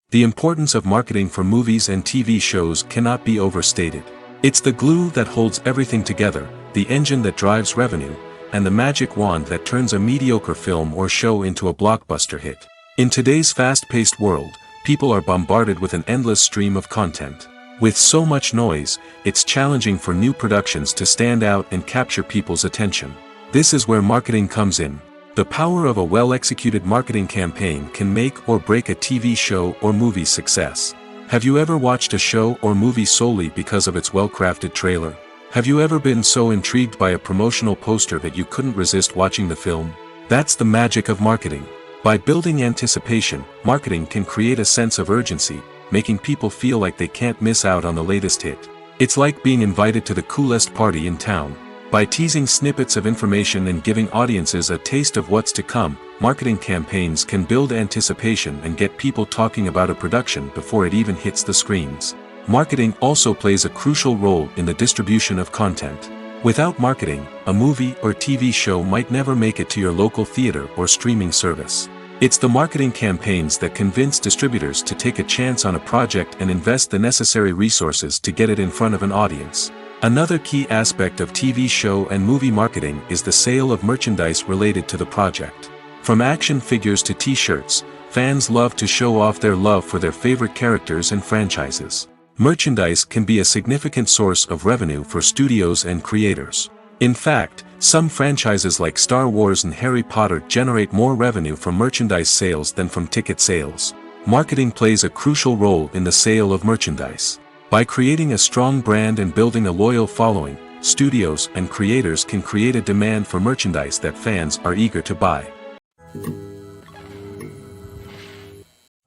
The importance of marketing for movies and TV shows cannot be overstated. It's the glue that holds everything together, the engine that drives revenue, and the magic wand that turns a mediocre film or show into a blockbuster hit. In today's fast-paced world, people are bombarded with an endless stream of content. With so much noise, it's challenging for new productions to stand out and capture people's attention. This is where marketing comes in. The power of a well-executed marketing campaign can make or break a TV show or movie's success. Have you ever watched a show or movie solely because of its well-crafted trailer? Have you ever been so intrigued by a promotional poster that you couldn't resist watching the film? That's the magic of marketing. By building anticipation, marketing can create a sense of urgency, making people feel like they can't miss out on the latest hit. It's like being invited to the coolest party in town. By teasing snippets of information and giving audiences a taste of what's to come, marketing campaigns can build anticipation and get people talking about a production before it even hits the screens. Marketing also plays a crucial role in the distribution of content. Without marketing, a movie or TV show might never make it to your local theater or streaming service. It's the marketing campaigns that convince distributors to take a chance on a project and invest the necessary resources to get it in front of an audience. Another key aspect of TV show and movie marketing is the sale of merchandise related to the project. From action figures to t-shirts, fans love to show off their love for their favorite characters and franchises. Merchandise can be a significant source of revenue for studios and creators. In fact, some franchises like Star Wars and Harry Potter generate more revenue from merchandise sales than from ticket sales. Marketing plays a crucial role in the sale of merchandise. By creating a strong brand and building a loyal following, studios and creators can create a demand for merchandise that fans are eager to buy.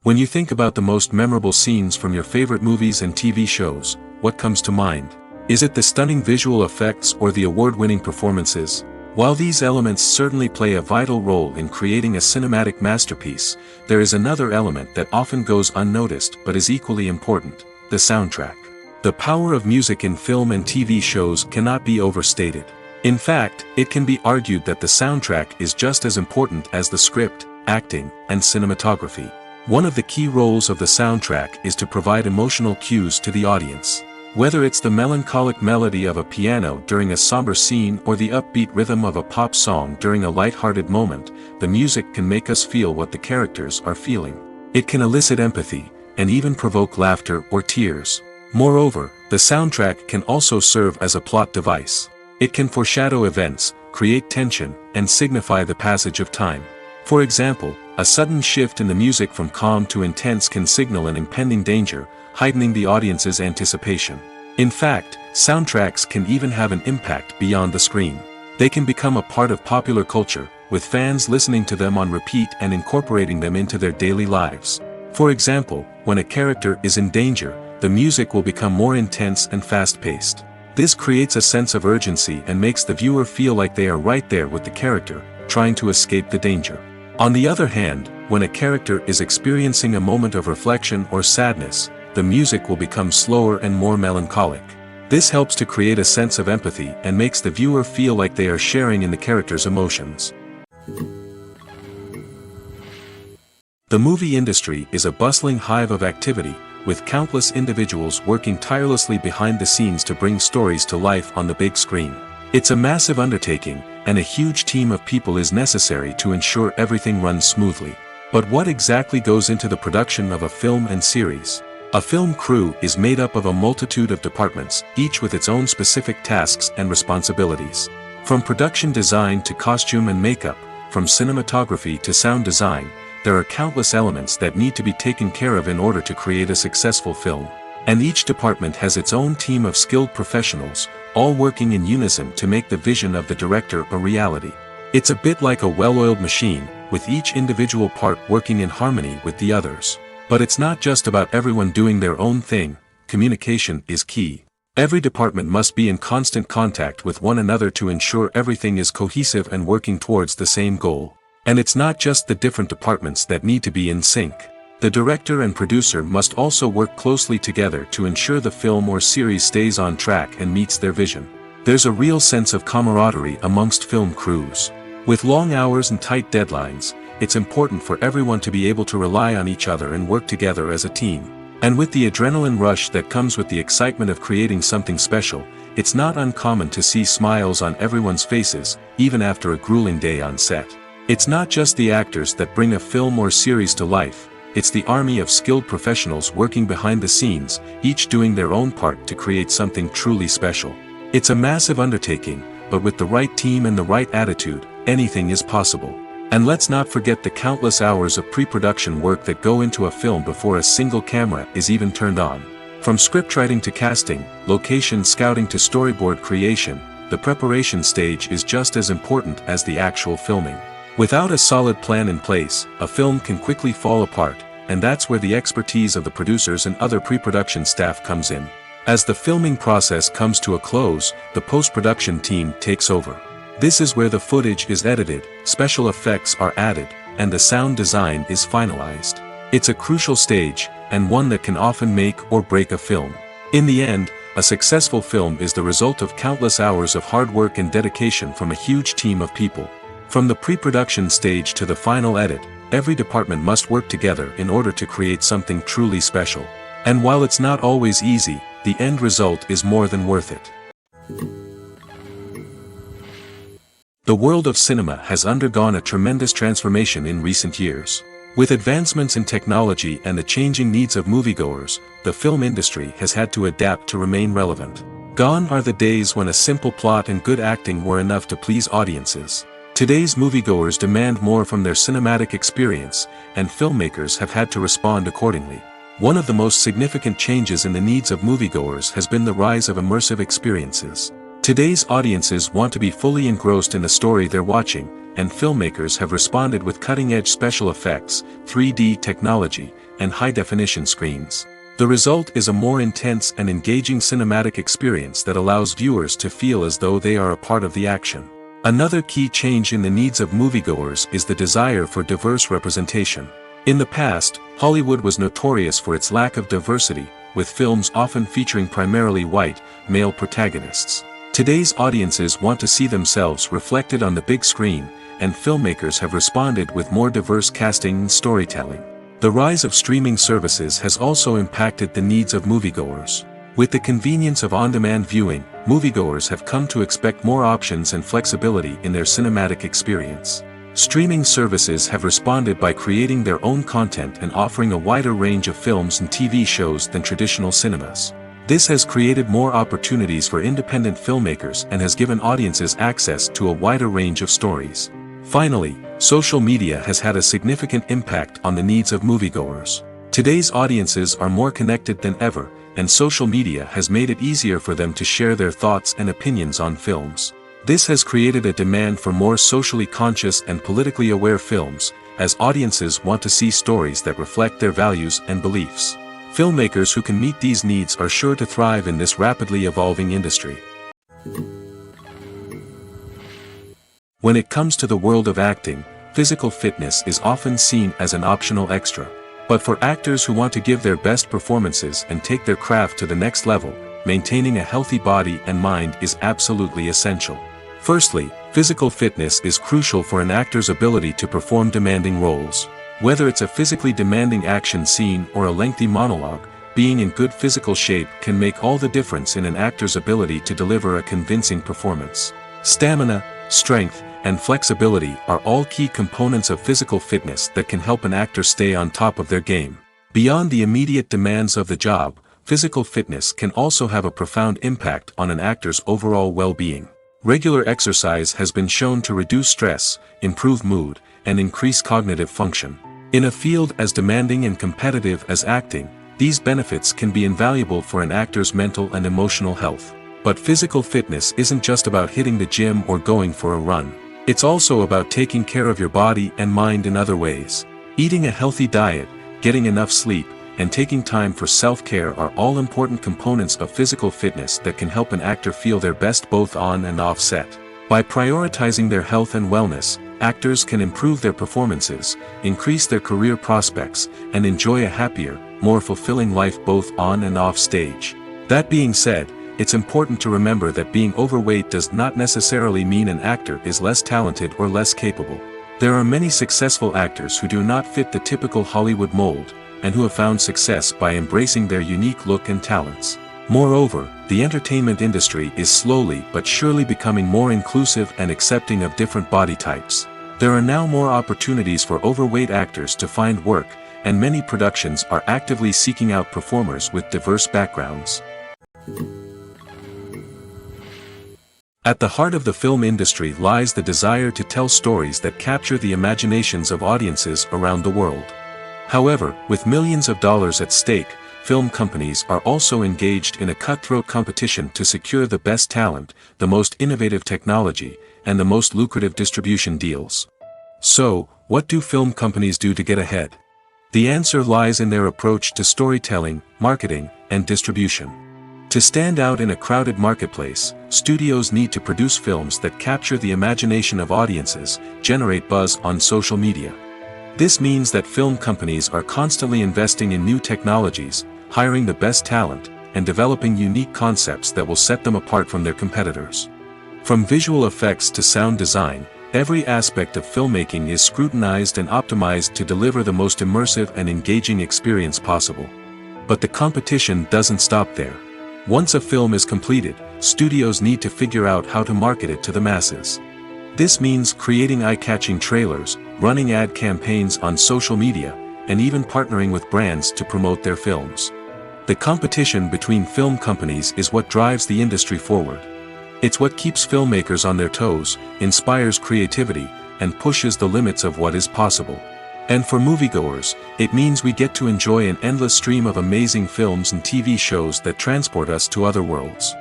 When you think about the most memorable scenes from your favorite movies and TV shows, what comes to mind? Is it the stunning visual effects or the award-winning performances? While these elements certainly play a vital role in creating a cinematic masterpiece, there is another element that often goes unnoticed but is equally important: the soundtrack. The power of music in film and TV shows cannot be overstated. In fact, it can be argued that the soundtrack is just as important as the script, acting, and cinematography. One of the key roles of the soundtrack is to provide emotional cues to the audience. Whether it's the melancholic melody of a piano during a somber scene or the upbeat rhythm of a pop song during a light-hearted moment, the music can make us feel what the characters are feeling. It can elicit empathy, and even provoke laughter or tears. Moreover, the soundtrack can also serve as a plot device. It can foreshadow events, create tension, and signify the passage of time. For example, a sudden shift in the music from calm to intense can signal an impending danger, heightening the audience's anticipation. In fact, soundtracks can even have an impact beyond the screen. They can become a part of popular culture, with fans listening to them on repeat and incorporating them into their daily lives. For example, when a character is in danger, the music will become more intense and fast-paced. This creates a sense of urgency and makes the viewer feel like they are right there with the character, trying to escape the danger. On the other hand, when a character is experiencing a moment of reflection or sadness, the music will become slower and more melancholic. This helps to create a sense of empathy and makes the viewer feel like they are sharing in the character's emotions. The movie industry is a bustling hive of activity, with countless individuals working tirelessly behind the scenes to bring stories to life on the big screen. It's a massive undertaking, and a huge team of people is necessary to ensure everything runs smoothly. But what exactly goes into the production of a film and series? A film crew is made up of a multitude of departments, each with its own specific tasks and responsibilities. From production design to costume and makeup, from cinematography to sound design, there are countless elements that need to be taken care of in order to create a successful film. And each department has its own team of skilled professionals, all working in unison to make the vision of the director a reality. It's a bit like a well-oiled machine, with each individual part working in harmony with the others. But it's not just about everyone doing their own thing. Communication is key. Every department must be in constant contact with one another to ensure everything is cohesive and working towards the same goal. And it's not just the different departments that need to be in sync. The director and producer must also work closely together to ensure the film or series stays on track and meets their vision. There's a real sense of camaraderie amongst film crews. With long hours and tight deadlines, it's important for everyone to be able to rely on each other and work together as a team. And with the adrenaline rush that comes with the excitement of creating something special, it's not uncommon to see smiles on everyone's faces, even after a grueling day on set. It's not just the actors that bring a film or series to life, it's the army of skilled professionals working behind the scenes, each doing their own part to create something truly special. It's a massive undertaking, but with the right team and the right attitude, anything is possible. And let's not forget the countless hours of pre-production work that go into a film before a single camera is even turned on. From scriptwriting to casting, location scouting to storyboard creation, the preparation stage is just as important as the actual filming. Without a solid plan in place, a film can quickly fall apart, and that's where the expertise of the producers and other pre-production staff comes in. As the filming process comes to a close, the post-production team takes over. This is where the footage is edited, special effects are added, and the sound design is finalized. It's a crucial stage, and one that can often make or break a film. In the end, a successful film is the result of countless hours of hard work and dedication from a huge team of people. From the pre-production stage to the final edit, every department must work together in order to create something truly special. And while it's not always easy, the end result is more than worth it. The world of cinema has undergone a tremendous transformation in recent years. With advancements in technology and the changing needs of moviegoers, the film industry has had to adapt to remain relevant. Gone are the days when a simple plot and good acting were enough to please audiences. Today's moviegoers demand more from their cinematic experience, and filmmakers have had to respond accordingly. One of the most significant changes in the needs of moviegoers has been the rise of immersive experiences. Today's audiences want to be fully engrossed in the story they're watching, and filmmakers have responded with cutting-edge special effects, 3D technology, and high-definition screens. The result is a more intense and engaging cinematic experience that allows viewers to feel as though they are a part of the action. Another key change in the needs of moviegoers is the desire for diverse representation. In the past, Hollywood was notorious for its lack of diversity, with films often featuring primarily white, male protagonists. Today's audiences want to see themselves reflected on the big screen, and filmmakers have responded with more diverse casting and storytelling. The rise of streaming services has also impacted the needs of moviegoers. With the convenience of on-demand viewing, moviegoers have come to expect more options and flexibility in their cinematic experience. Streaming services have responded by creating their own content and offering a wider range of films and TV shows than traditional cinemas. This has created more opportunities for independent filmmakers and has given audiences access to a wider range of stories. Finally, social media has had a significant impact on the needs of moviegoers. Today's audiences are more connected than ever, and social media has made it easier for them to share their thoughts and opinions on films. This has created a demand for more socially conscious and politically aware films, as audiences want to see stories that reflect their values and beliefs. Filmmakers who can meet these needs are sure to thrive in this rapidly evolving industry. When it comes to the world of acting, physical fitness is often seen as an optional extra. But for actors who want to give their best performances and take their craft to the next level, maintaining a healthy body and mind is absolutely essential. Firstly, physical fitness is crucial for an actor's ability to perform demanding roles. Whether it's a physically demanding action scene or a lengthy monologue, being in good physical shape can make all the difference in an actor's ability to deliver a convincing performance. Stamina, strength, and flexibility are all key components of physical fitness that can help an actor stay on top of their game. Beyond the immediate demands of the job, physical fitness can also have a profound impact on an actor's overall well-being. Regular exercise has been shown to reduce stress, improve mood, and increase cognitive function. In a field as demanding and competitive as acting, these benefits can be invaluable for an actor's mental and emotional health. But physical fitness isn't just about hitting the gym or going for a run. It's also about taking care of your body and mind in other ways. Eating a healthy diet, getting enough sleep, and taking time for self-care are all important components of physical fitness that can help an actor feel their best both on and off set. By prioritizing their health and wellness, actors can improve their performances, increase their career prospects, and enjoy a happier, more fulfilling life both on and off stage. That being said, it's important to remember that being overweight does not necessarily mean an actor is less talented or less capable. There are many successful actors who do not fit the typical Hollywood mold, and who have found success by embracing their unique look and talents. Moreover, the entertainment industry is slowly but surely becoming more inclusive and accepting of different body types. There are now more opportunities for overweight actors to find work, and many productions are actively seeking out performers with diverse backgrounds. At the heart of the film industry lies the desire to tell stories that capture the imaginations of audiences around the world. However, with millions of dollars at stake, film companies are also engaged in a cutthroat competition to secure the best talent, the most innovative technology, and the most lucrative distribution deals. So, what do film companies do to get ahead? The answer lies in their approach to storytelling, marketing, and distribution. To stand out in a crowded marketplace, studios need to produce films that capture the imagination of audiences, generate buzz on social media. This means that film companies are constantly investing in new technologies, hiring the best talent, and developing unique concepts that will set them apart from their competitors. From visual effects to sound design, every aspect of filmmaking is scrutinized and optimized to deliver the most immersive and engaging experience possible. But the competition doesn't stop there. Once a film is completed, studios need to figure out how to market it to the masses. This means creating eye-catching trailers, running ad campaigns on social media, and even partnering with brands to promote their films. The competition between film companies is what drives the industry forward. It's what keeps filmmakers on their toes, inspires creativity, and pushes the limits of what is possible. And for moviegoers, it means we get to enjoy an endless stream of amazing films and TV shows that transport us to other worlds.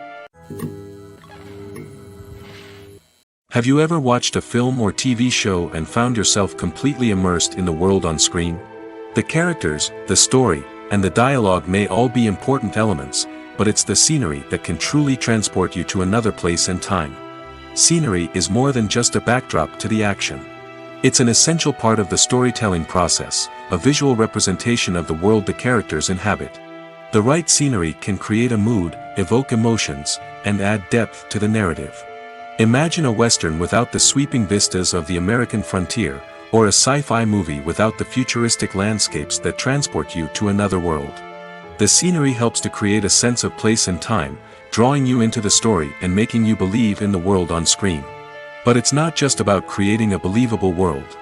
Have you ever watched a film or TV show and found yourself completely immersed in the world on screen? The characters, the story, and the dialogue may all be important elements, but it's the scenery that can truly transport you to another place and time. Scenery is more than just a backdrop to the action. It's an essential part of the storytelling process, a visual representation of the world the characters inhabit. The right scenery can create a mood, evoke emotions, and add depth to the narrative. Imagine a Western without the sweeping vistas of the American frontier, or a sci-fi movie without the futuristic landscapes that transport you to another world. The scenery helps to create a sense of place and time, drawing you into the story and making you believe in the world on screen. But it's not just about creating a believable world.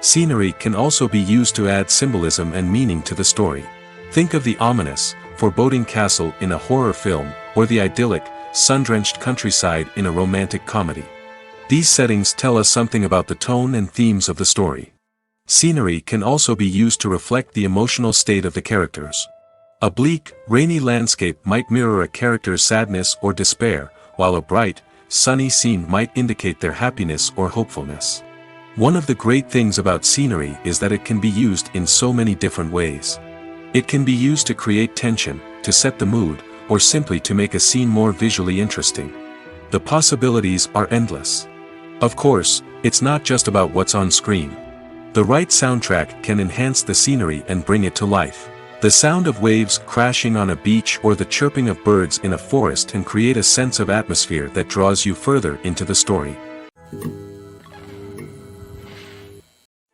Scenery can also be used to add symbolism and meaning to the story. Think of the ominous, foreboding castle in a horror film, or the idyllic, sun-drenched countryside in a romantic comedy. These settings tell us something about the tone and themes of the story. Scenery can also be used to reflect the emotional state of the characters. A bleak, rainy landscape might mirror a character's sadness or despair, while a bright, sunny scene might indicate their happiness or hopefulness. One of the great things about scenery is that it can be used in so many different ways. It can be used to create tension, to set the mood, or simply to make a scene more visually interesting. The possibilities are endless. Of course, it's not just about what's on screen. The right soundtrack can enhance the scenery and bring it to life. The sound of waves crashing on a beach or the chirping of birds in a forest can create a sense of atmosphere that draws you further into the story.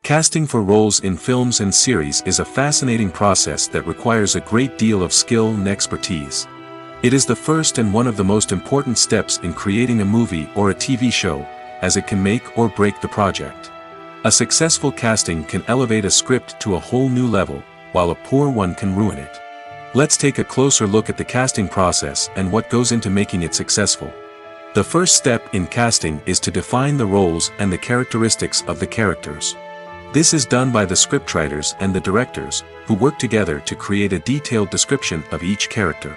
Casting for roles in films and series is a fascinating process that requires a great deal of skill and expertise. It is the first and one of the most important steps in creating a movie or a TV show, as it can make or break the project. A successful casting can elevate a script to a whole new level, while a poor one can ruin it. Let's take a closer look at the casting process and what goes into making it successful. The first step in casting is to define the roles and the characteristics of the characters. This is done by the scriptwriters and the directors, who work together to create a detailed description of each character.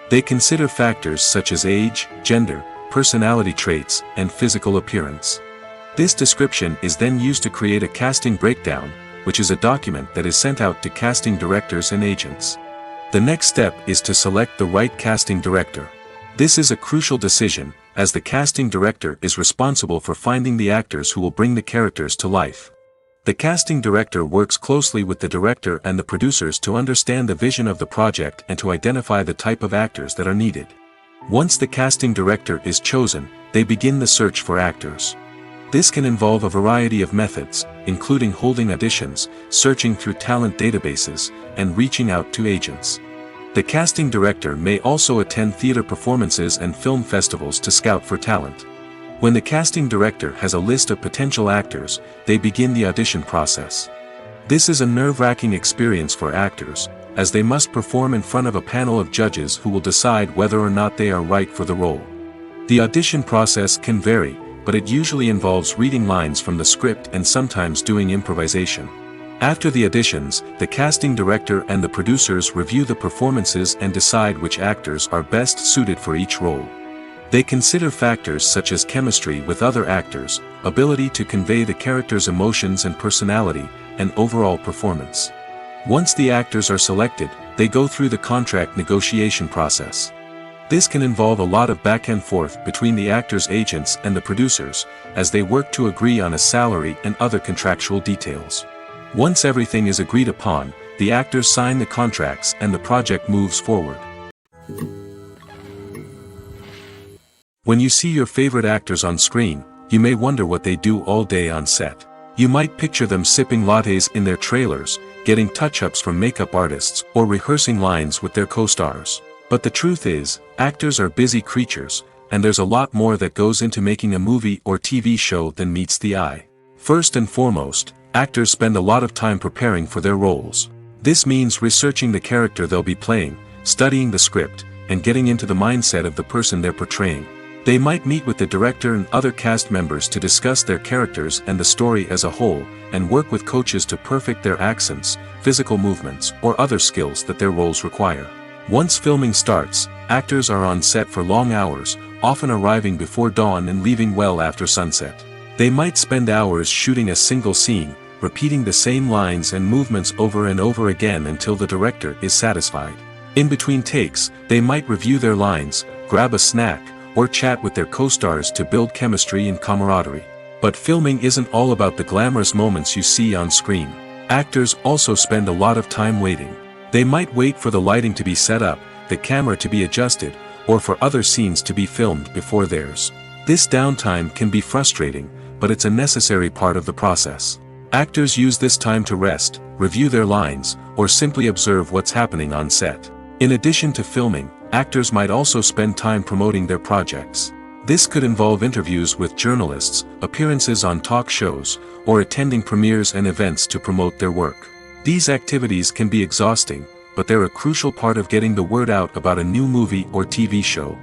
They consider factors such as age, gender, personality traits, and physical appearance. This description is then used to create a casting breakdown, which is a document that is sent out to casting directors and agents. The next step is to select the right casting director. This is a crucial decision, as the casting director is responsible for finding the actors who will bring the characters to life. The casting director works closely with the director and the producers to understand the vision of the project and to identify the type of actors that are needed. Once the casting director is chosen, they begin the search for actors. This can involve a variety of methods, including holding auditions, searching through talent databases, and reaching out to agents. The casting director may also attend theater performances and film festivals to scout for talent. When the casting director has a list of potential actors, they begin the audition process. This is a nerve-wracking experience for actors, as they must perform in front of a panel of judges who will decide whether or not they are right for the role. The audition process can vary, but it usually involves reading lines from the script and sometimes doing improvisation. After the auditions, the casting director and the producers review the performances and decide which actors are best suited for each role. They consider factors such as chemistry with other actors, ability to convey the character's emotions and personality, and overall performance. Once the actors are selected, they go through the contract negotiation process. This can involve a lot of back and forth between the actors' agents and the producers, as they work to agree on a salary and other contractual details. Once everything is agreed upon, the actors sign the contracts and the project moves forward. When you see your favorite actors on screen, you may wonder what they do all day on set. You might picture them sipping lattes in their trailers, getting touch-ups from makeup artists, or rehearsing lines with their co-stars. But the truth is, actors are busy creatures, and there's a lot more that goes into making a movie or TV show than meets the eye. First and foremost, actors spend a lot of time preparing for their roles. This means researching the character they'll be playing, studying the script, and getting into the mindset of the person they're portraying. They might meet with the director and other cast members to discuss their characters and the story as a whole, and work with coaches to perfect their accents, physical movements, or other skills that their roles require. Once filming starts, actors are on set for long hours, often arriving before dawn and leaving well after sunset. They might spend hours shooting a single scene, repeating the same lines and movements over and over again until the director is satisfied. In between takes, they might review their lines, grab a snack, or chat with their co-stars to build chemistry and camaraderie. But filming isn't all about the glamorous moments you see on screen. Actors also spend a lot of time waiting. They might wait for the lighting to be set up, the camera to be adjusted, or for other scenes to be filmed before theirs. This downtime can be frustrating, but it's a necessary part of the process. Actors use this time to rest, review their lines, or simply observe what's happening on set. In addition to filming, actors might also spend time promoting their projects. This could involve interviews with journalists, appearances on talk shows, or attending premieres and events to promote their work. These activities can be exhausting, but they're a crucial part of getting the word out about a new movie or TV show.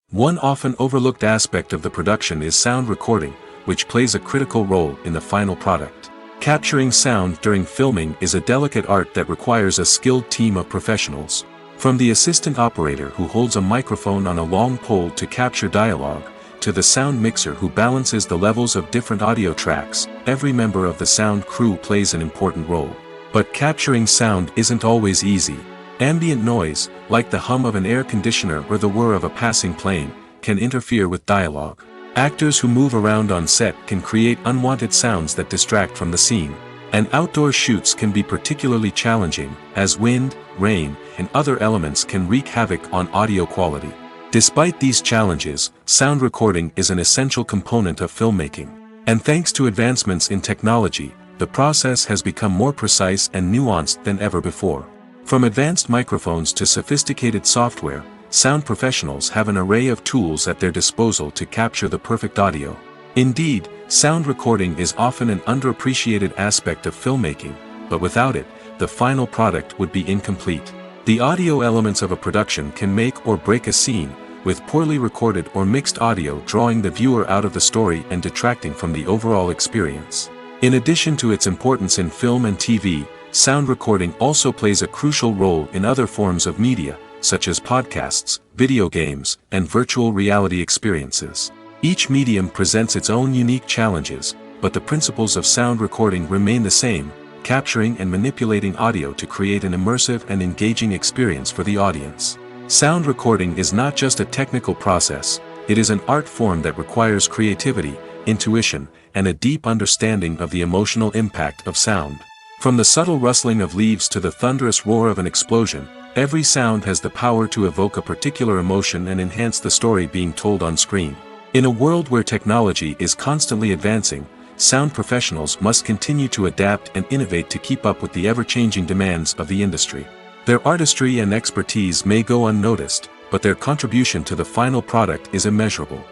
One often overlooked aspect of the production is sound recording, which plays a critical role in the final product. Capturing sound during filming is a delicate art that requires a skilled team of professionals. From the assistant operator who holds a microphone on a long pole to capture dialogue, to the sound mixer who balances the levels of different audio tracks, every member of the sound crew plays an important role. But capturing sound isn't always easy. Ambient noise, like the hum of an air conditioner or the whir of a passing plane, can interfere with dialogue. Actors who move around on set can create unwanted sounds that distract from the scene. And outdoor shoots can be particularly challenging, as wind, rain, and other elements can wreak havoc on audio quality. Despite these challenges, sound recording is an essential component of filmmaking. And thanks to advancements in technology, the process has become more precise and nuanced than ever before. From advanced microphones to sophisticated software, sound professionals have an array of tools at their disposal to capture the perfect audio. Indeed, sound recording is often an underappreciated aspect of filmmaking, but without it, the final product would be incomplete. The audio elements of a production can make or break a scene, with poorly recorded or mixed audio drawing the viewer out of the story and detracting from the overall experience. In addition to its importance in film and TV, sound recording also plays a crucial role in other forms of media, such as podcasts, video games, and virtual reality experiences. Each medium presents its own unique challenges, but the principles of sound recording remain the same, capturing and manipulating audio to create an immersive and engaging experience for the audience. Sound recording is not just a technical process, it is an art form that requires creativity, intuition, and a deep understanding of the emotional impact of sound. From the subtle rustling of leaves to the thunderous roar of an explosion, every sound has the power to evoke a particular emotion and enhance the story being told on screen. In a world where technology is constantly advancing, sound professionals must continue to adapt and innovate to keep up with the ever-changing demands of the industry. Their artistry and expertise may go unnoticed, but their contribution to the final product is immeasurable.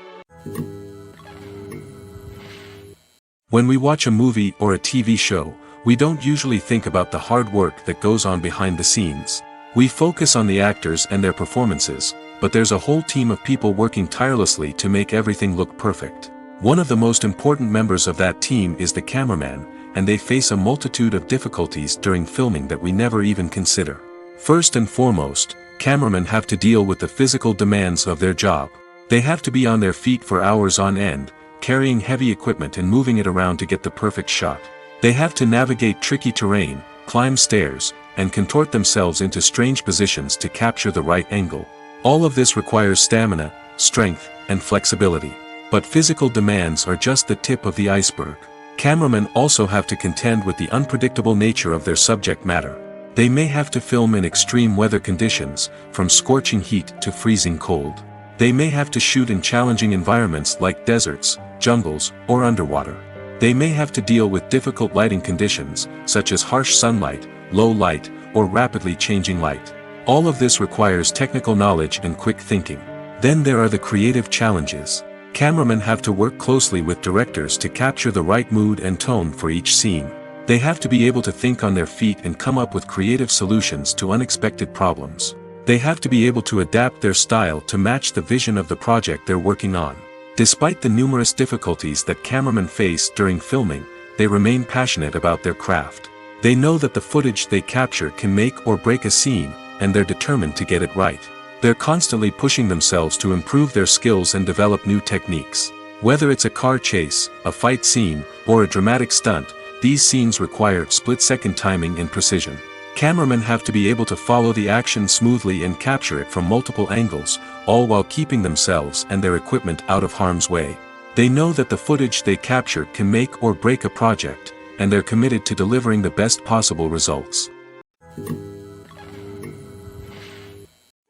When we watch a movie or a TV show, we don't usually think about the hard work that goes on behind the scenes. We focus on the actors and their performances, but there's a whole team of people working tirelessly to make everything look perfect. One of the most important members of that team is the cameraman, and they face a multitude of difficulties during filming that we never even consider. First and foremost, cameramen have to deal with the physical demands of their job. They have to be on their feet for hours on end, carrying heavy equipment and moving it around to get the perfect shot. They have to navigate tricky terrain, climb stairs, and contort themselves into strange positions to capture the right angle. All of this requires stamina, strength, and flexibility. But physical demands are just the tip of the iceberg. Cameramen also have to contend with the unpredictable nature of their subject matter. They may have to film in extreme weather conditions, from scorching heat to freezing cold. They may have to shoot in challenging environments like deserts, jungles, or underwater. They may have to deal with difficult lighting conditions, such as harsh sunlight, low light, or rapidly changing light. All of this requires technical knowledge and quick thinking. Then there are the creative challenges. Cameramen have to work closely with directors to capture the right mood and tone for each scene. They have to be able to think on their feet and come up with creative solutions to unexpected problems. They have to be able to adapt their style to match the vision of the project they're working on. Despite the numerous difficulties that cameramen face during filming, they remain passionate about their craft. They know that the footage they capture can make or break a scene, and they're determined to get it right. They're constantly pushing themselves to improve their skills and develop new techniques. Whether it's a car chase, a fight scene, or a dramatic stunt, these scenes require split-second timing and precision. Cameramen have to be able to follow the action smoothly and capture it from multiple angles, all while keeping themselves and their equipment out of harm's way. They know that the footage they capture can make or break a project, and they're committed to delivering the best possible results.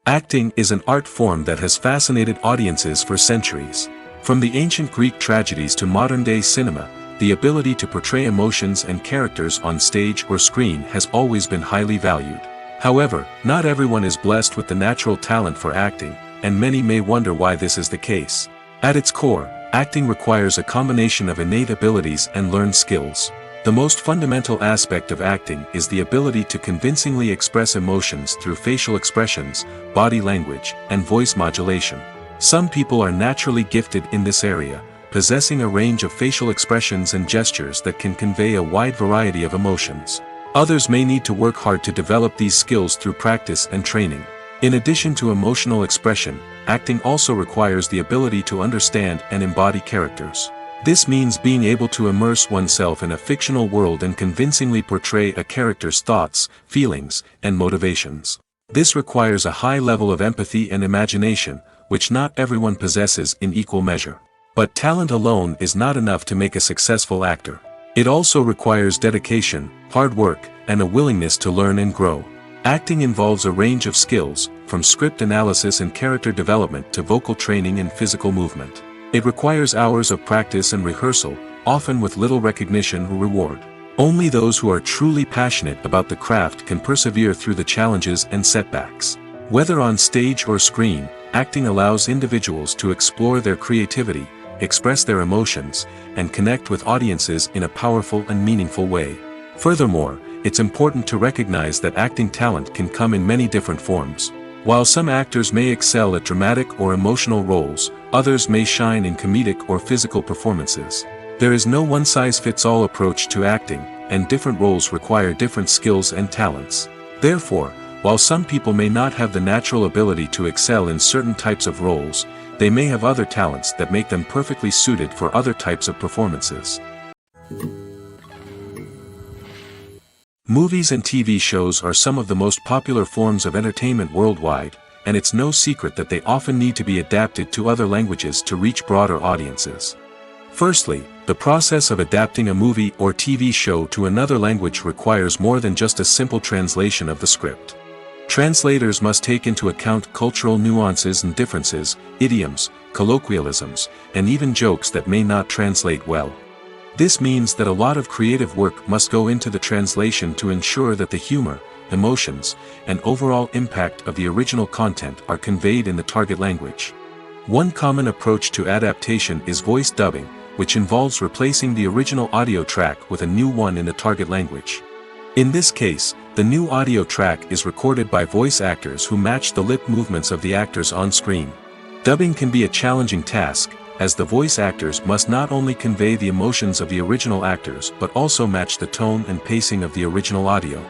Acting is an art form that has fascinated audiences for centuries. From the ancient Greek tragedies to modern-day cinema, the ability to portray emotions and characters on stage or screen has always been highly valued. However, not everyone is blessed with the natural talent for acting, and many may wonder why this is the case. At its core, acting requires a combination of innate abilities and learned skills. The most fundamental aspect of acting is the ability to convincingly express emotions through facial expressions, body language, and voice modulation. Some people are naturally gifted in this area, possessing a range of facial expressions and gestures that can convey a wide variety of emotions. Others may need to work hard to develop these skills through practice and training. In addition to emotional expression, acting also requires the ability to understand and embody characters. This means being able to immerse oneself in a fictional world and convincingly portray a character's thoughts, feelings, and motivations. This requires a high level of empathy and imagination, which not everyone possesses in equal measure. But talent alone is not enough to make a successful actor. It also requires dedication, hard work, and a willingness to learn and grow. Acting involves a range of skills, from script analysis and character development to vocal training and physical movement. It requires hours of practice and rehearsal, often with little recognition or reward. Only those who are truly passionate about the craft can persevere through the challenges and setbacks. Whether on stage or screen, acting allows individuals to explore their creativity, express their emotions, and connect with audiences in a powerful and meaningful way. Furthermore, it's important to recognize that acting talent can come in many different forms. While some actors may excel at dramatic or emotional roles, others may shine in comedic or physical performances. There is no one-size-fits-all approach to acting, and different roles require different skills and talents. Therefore, while some people may not have the natural ability to excel in certain types of roles, they may have other talents that make them perfectly suited for other types of performances. Movies and TV shows are some of the most popular forms of entertainment worldwide, and it's no secret that they often need to be adapted to other languages to reach broader audiences. Firstly, the process of adapting a movie or TV show to another language requires more than just a simple translation of the script. Translators must take into account cultural nuances and differences, idioms, colloquialisms, and even jokes that may not translate well. This means that a lot of creative work must go into the translation to ensure that the humor, emotions, and overall impact of the original content are conveyed in the target language. One common approach to adaptation is voice dubbing, which involves replacing the original audio track with a new one in the target language. In this case, the new audio track is recorded by voice actors who match the lip movements of the actors on screen. Dubbing can be a challenging task, as the voice actors must not only convey the emotions of the original actors but also match the tone and pacing of the original audio.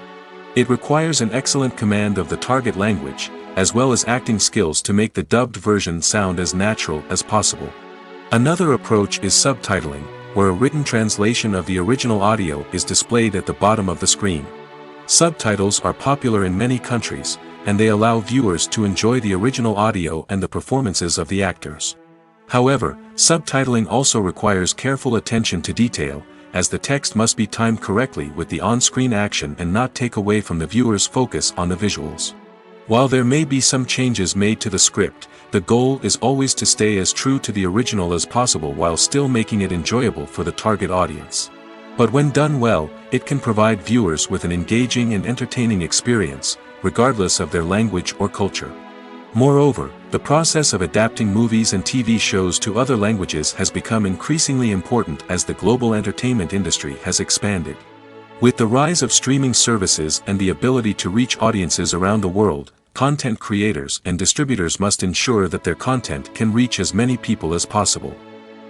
It requires an excellent command of the target language, as well as acting skills to make the dubbed version sound as natural as possible. Another approach is subtitling, where a written translation of the original audio is displayed at the bottom of the screen. Subtitles are popular in many countries, and they allow viewers to enjoy the original audio and the performances of the actors. However, subtitling also requires careful attention to detail, as the text must be timed correctly with the on-screen action and not take away from the viewer's focus on the visuals. While there may be some changes made to the script, the goal is always to stay as true to the original as possible while still making it enjoyable for the target audience. But when done well, it can provide viewers with an engaging and entertaining experience, regardless of their language or culture. Moreover, the process of adapting movies and TV shows to other languages has become increasingly important as the global entertainment industry has expanded. With the rise of streaming services and the ability to reach audiences around the world, content creators and distributors must ensure that their content can reach as many people as possible.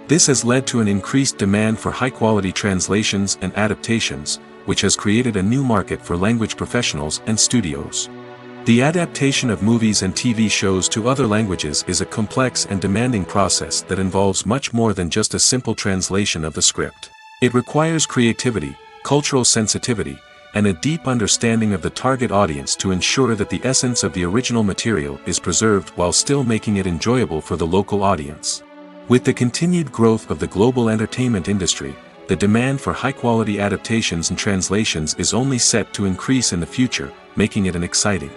This has led to an increased demand for high-quality translations and adaptations, which has created a new market for language professionals and studios. The adaptation of movies and TV shows to other languages is a complex and demanding process that involves much more than just a simple translation of the script. It requires creativity, cultural sensitivity, and a deep understanding of the target audience to ensure that the essence of the original material is preserved while still making it enjoyable for the local audience. With the continued growth of the global entertainment industry, the demand for high-quality adaptations and translations is only set to increase in the future, making it exciting.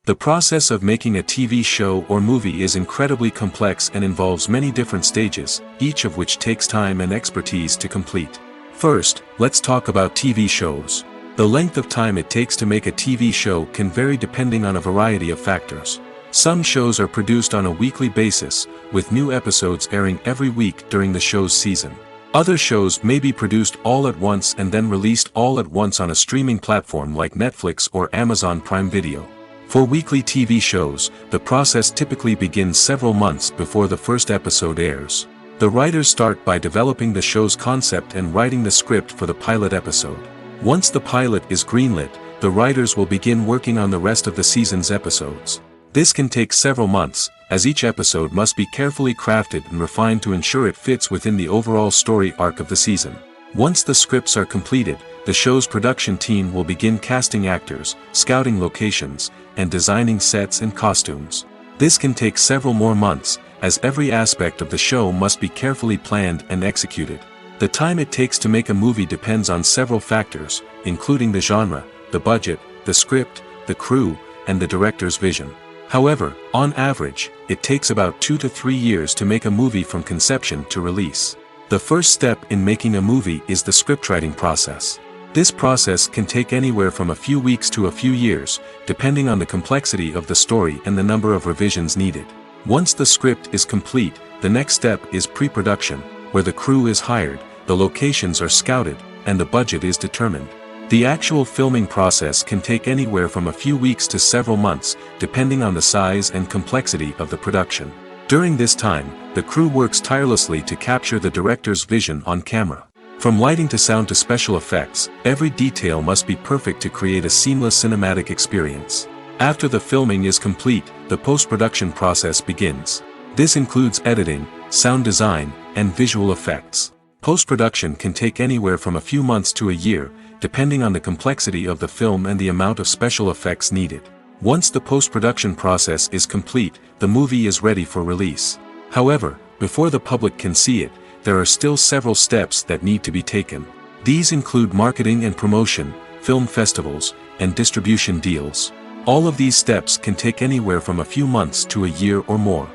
The process of making a TV show or movie is incredibly complex and involves many different stages, each of which takes time and expertise to complete. First, let's talk about TV shows. The length of time it takes to make a TV show can vary depending on a variety of factors. Some shows are produced on a weekly basis, with new episodes airing every week during the show's season. Other shows may be produced all at once and then released all at once on a streaming platform like Netflix or Amazon Prime Video. For weekly TV shows, the process typically begins several months before the first episode airs. The writers start by developing the show's concept and writing the script for the pilot episode. Once the pilot is greenlit, the writers will begin working on the rest of the season's episodes. This can take several months, as each episode must be carefully crafted and refined to ensure it fits within the overall story arc of the season. Once the scripts are completed, the show's production team will begin casting actors, scouting locations, and designing sets and costumes. This can take several more months, as every aspect of the show must be carefully planned and executed. The time it takes to make a movie depends on several factors, including the genre, the budget, the script, the crew, and the director's vision. However, on average, it takes about 2 to 3 years to make a movie from conception to release. The first step in making a movie is the scriptwriting process. This process can take anywhere from a few weeks to a few years, depending on the complexity of the story and the number of revisions needed. Once the script is complete, the next step is pre-production, where the crew is hired, the locations are scouted, and the budget is determined. The actual filming process can take anywhere from a few weeks to several months, depending on the size and complexity of the production. During this time, the crew works tirelessly to capture the director's vision on camera. From lighting to sound to special effects, every detail must be perfect to create a seamless cinematic experience. After the filming is complete, the post-production process begins. This includes editing, sound design, and visual effects. Post-production can take anywhere from a few months to a year, depending on the complexity of the film and the amount of special effects needed. Once the post-production process is complete, the movie is ready for release. However, before the public can see it, there are still several steps that need to be taken. These include marketing and promotion, film festivals, and distribution deals. All of these steps can take anywhere from a few months to a year or more.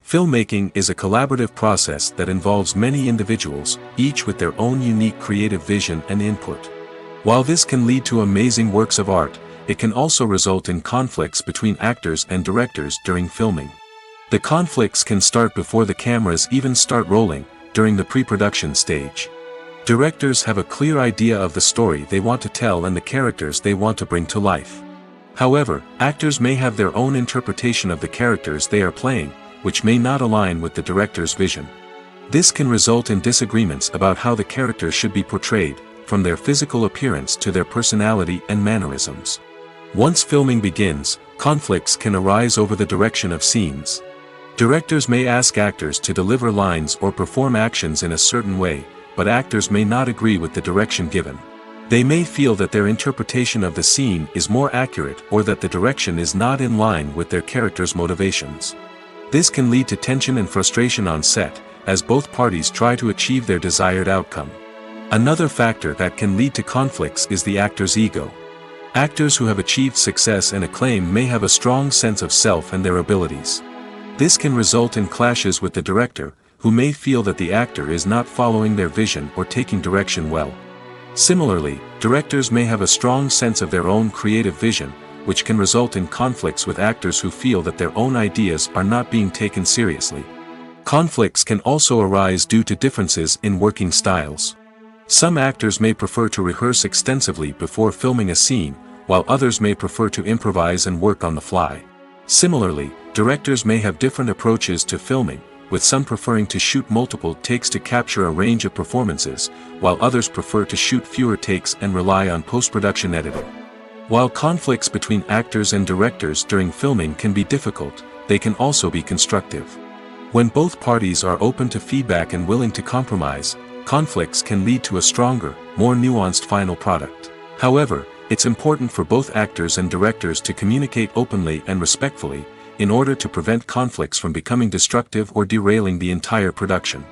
Filmmaking is a collaborative process that involves many individuals, each with their own unique creative vision and input. While this can lead to amazing works of art, it can also result in conflicts between actors and directors during filming. The conflicts can start before the cameras even start rolling, during the pre-production stage. Directors have a clear idea of the story they want to tell and the characters they want to bring to life. However, actors may have their own interpretation of the characters they are playing, which may not align with the director's vision. This can result in disagreements about how the characters should be portrayed, from their physical appearance to their personality and mannerisms. Once filming begins, conflicts can arise over the direction of scenes. Directors may ask actors to deliver lines or perform actions in a certain way, but actors may not agree with the direction given. They may feel that their interpretation of the scene is more accurate or that the direction is not in line with their character's motivations. This can lead to tension and frustration on set, as both parties try to achieve their desired outcome. Another factor that can lead to conflicts is the actor's ego. Actors who have achieved success and acclaim may have a strong sense of self and their abilities. This can result in clashes with the director, who may feel that the actor is not following their vision or taking direction well. Similarly, directors may have a strong sense of their own creative vision, which can result in conflicts with actors who feel that their own ideas are not being taken seriously. Conflicts can also arise due to differences in working styles. Some actors may prefer to rehearse extensively before filming a scene, while others may prefer to improvise and work on the fly. Similarly, directors may have different approaches to filming, with some preferring to shoot multiple takes to capture a range of performances, while others prefer to shoot fewer takes and rely on post-production editing. While conflicts between actors and directors during filming can be difficult, they can also be constructive. When both parties are open to feedback and willing to compromise, conflicts can lead to a stronger, more nuanced final product. However, it's important for both actors and directors to communicate openly and respectfully, in order to prevent conflicts from becoming destructive or derailing the entire production.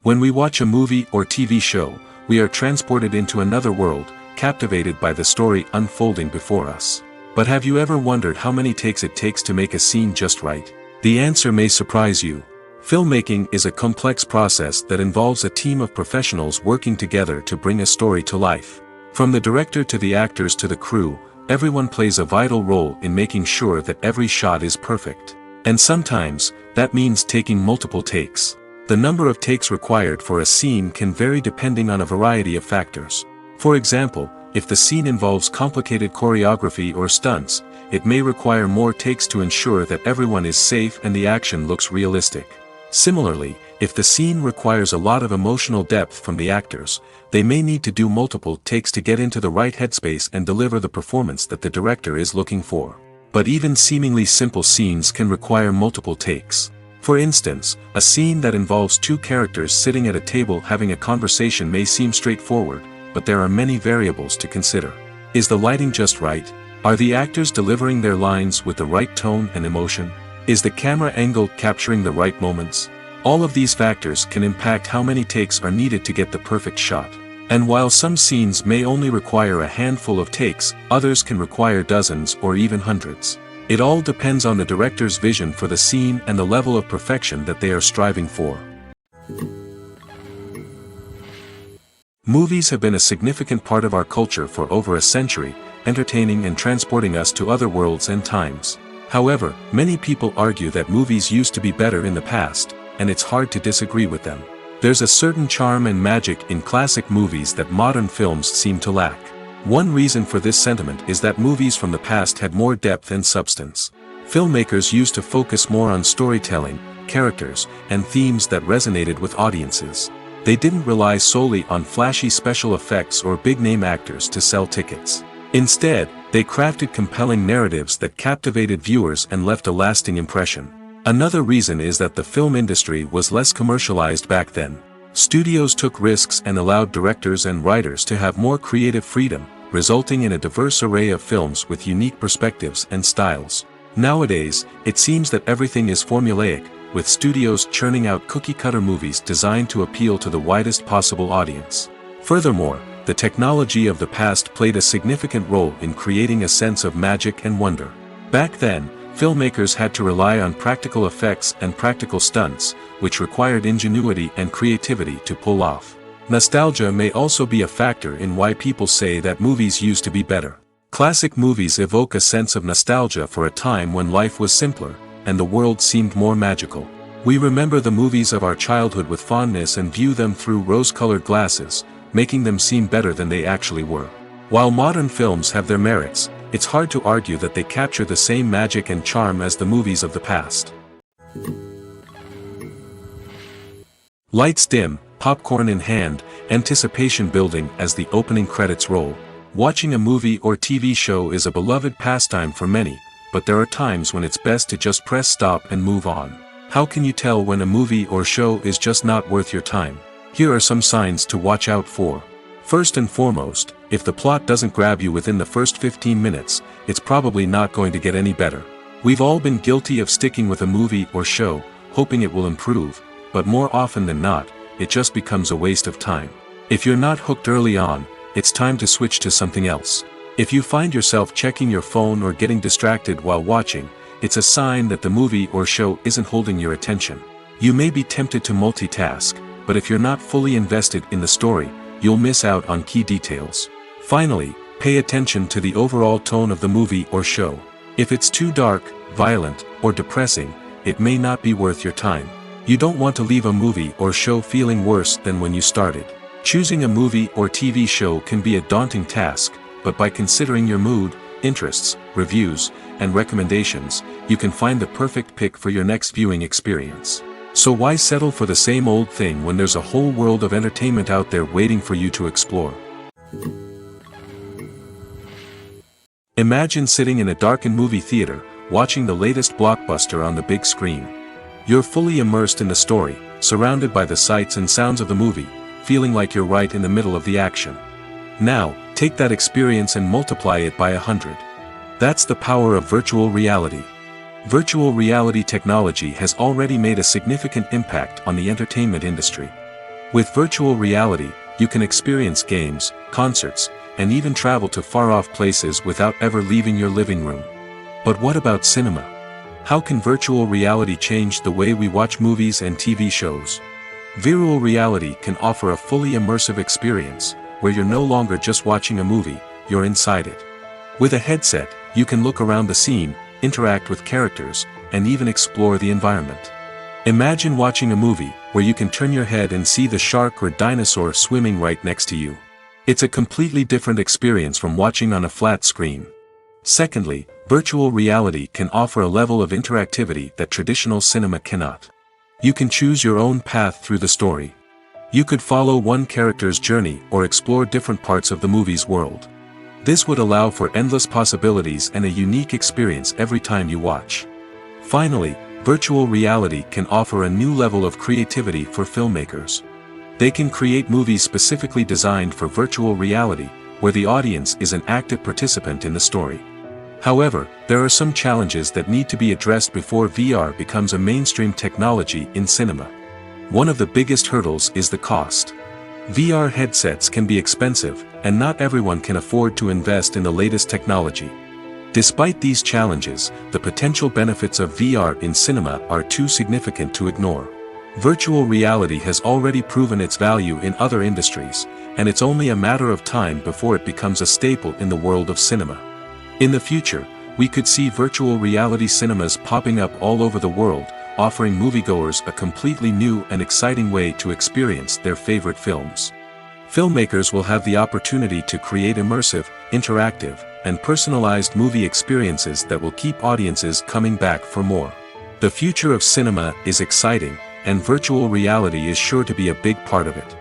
When we watch a movie or TV show, we are transported into another world, captivated by the story unfolding before us. But have you ever wondered how many takes it takes to make a scene just right? The answer may surprise you. Filmmaking is a complex process that involves a team of professionals working together to bring a story to life. From the director to the actors to the crew, everyone plays a vital role in making sure that every shot is perfect. And sometimes, that means taking multiple takes. The The number of takes required for a scene can vary depending on a variety of factors. For example, if the scene involves complicated choreography or stunts, it may require more takes to ensure that everyone is safe and the action looks realistic. Similarly, if the scene requires a lot of emotional depth from the actors, they may need to do multiple takes to get into the right headspace and deliver the performance that the director is looking for. But even seemingly simple scenes can require multiple takes. For instance, a scene that involves two characters sitting at a table having a conversation may seem straightforward, but there are many variables to consider. Is the lighting just right? Are the actors delivering their lines with the right tone and emotion? Is the camera angle capturing the right moments? All of these factors can impact how many takes are needed to get the perfect shot. And while some scenes may only require a handful of takes, others can require dozens or even hundreds. It all depends on the director's vision for the scene and the level of perfection that they are striving for. Movies have been a significant part of our culture for over a century, entertaining and transporting us to other worlds and times. However, many people argue that movies used to be better in the past, and it's hard to disagree with them. There's a certain charm and magic in classic movies that modern films seem to lack. One reason for this sentiment is that movies from the past had more depth and substance. Filmmakers used to focus more on storytelling, characters, and themes that resonated with audiences. They didn't rely solely on flashy special effects or big-name actors to sell tickets. Instead, they crafted compelling narratives that captivated viewers and left a lasting impression. Another reason is that the film industry was less commercialized back then. Studios took risks and allowed directors and writers to have more creative freedom, resulting in a diverse array of films with unique perspectives and styles. Nowadays, it seems that everything is formulaic, with studios churning out cookie-cutter movies designed to appeal to the widest possible audience. Furthermore, the technology of the past played a significant role in creating a sense of magic and wonder. Back then, filmmakers had to rely on practical effects and practical stunts, which required ingenuity and creativity to pull off. Nostalgia may also be a factor in why people say that movies used to be better. Classic movies evoke a sense of nostalgia for a time when life was simpler, and the world seemed more magical. We remember the movies of our childhood with fondness and view them through rose-colored glasses, making them seem better than they actually were. While modern films have their merits, it's hard to argue that they capture the same magic and charm as the movies of the past. Lights dim, popcorn in hand, anticipation building as the opening credits roll. Watching a movie or TV show is a beloved pastime for many, but there are times when it's best to just press stop and move on. How can you tell when a movie or show is just not worth your time? Here are some signs to watch out for. First and foremost, if the plot doesn't grab you within the first 15 minutes, it's probably not going to get any better. We've all been guilty of sticking with a movie or show, hoping it will improve, but more often than not, it just becomes a waste of time. If you're not hooked early on, it's time to switch to something else. If you find yourself checking your phone or getting distracted while watching, it's a sign that the movie or show isn't holding your attention. You may be tempted to multitask, but if you're not fully invested in the story, you'll miss out on key details. Finally, pay attention to the overall tone of the movie or show. If it's too dark, violent, or depressing, it may not be worth your time. You don't want to leave a movie or show feeling worse than when you started. Choosing a movie or TV show can be a daunting task, but by considering your mood, interests, reviews, and recommendations, you can find the perfect pick for your next viewing experience. So why settle for the same old thing when there's a whole world of entertainment out there waiting for you to explore? Imagine sitting in a darkened movie theater, watching the latest blockbuster on the big screen. You're fully immersed in the story, surrounded by the sights and sounds of the movie, feeling like you're right in the middle of the action. Now, take that experience and multiply it by 100. That's the power of virtual reality. Virtual reality technology has already made a significant impact on the entertainment industry. With virtual reality, you can experience games, concerts, and even travel to far-off places without ever leaving your living room. But what about cinema? How can virtual reality change the way we watch movies and TV shows? Virtual reality can offer a fully immersive experience, where you're no longer just watching a movie, you're inside it. With a headset, you can look around the scene, interact with characters, and even explore the environment. Imagine watching a movie, where you can turn your head and see the shark or dinosaur swimming right next to you. It's a completely different experience from watching on a flat screen. Secondly, virtual reality can offer a level of interactivity that traditional cinema cannot. You can choose your own path through the story. You could follow one character's journey or explore different parts of the movie's world. This would allow for endless possibilities and a unique experience every time you watch. Finally, virtual reality can offer a new level of creativity for filmmakers. They can create movies specifically designed for virtual reality, where the audience is an active participant in the story. However, there are some challenges that need to be addressed before VR becomes a mainstream technology in cinema. One of the biggest hurdles is the cost. VR headsets can be expensive, and not everyone can afford to invest in the latest technology. Despite these challenges, the potential benefits of VR in cinema are too significant to ignore. Virtual reality has already proven its value in other industries, and it's only a matter of time before it becomes a staple in the world of cinema. In the future, we could see virtual reality cinemas popping up all over the world, offering moviegoers a completely new and exciting way to experience their favorite films. Filmmakers will have the opportunity to create immersive, interactive, and personalized movie experiences that will keep audiences coming back for more. The future of cinema is exciting, and virtual reality is sure to be a big part of it.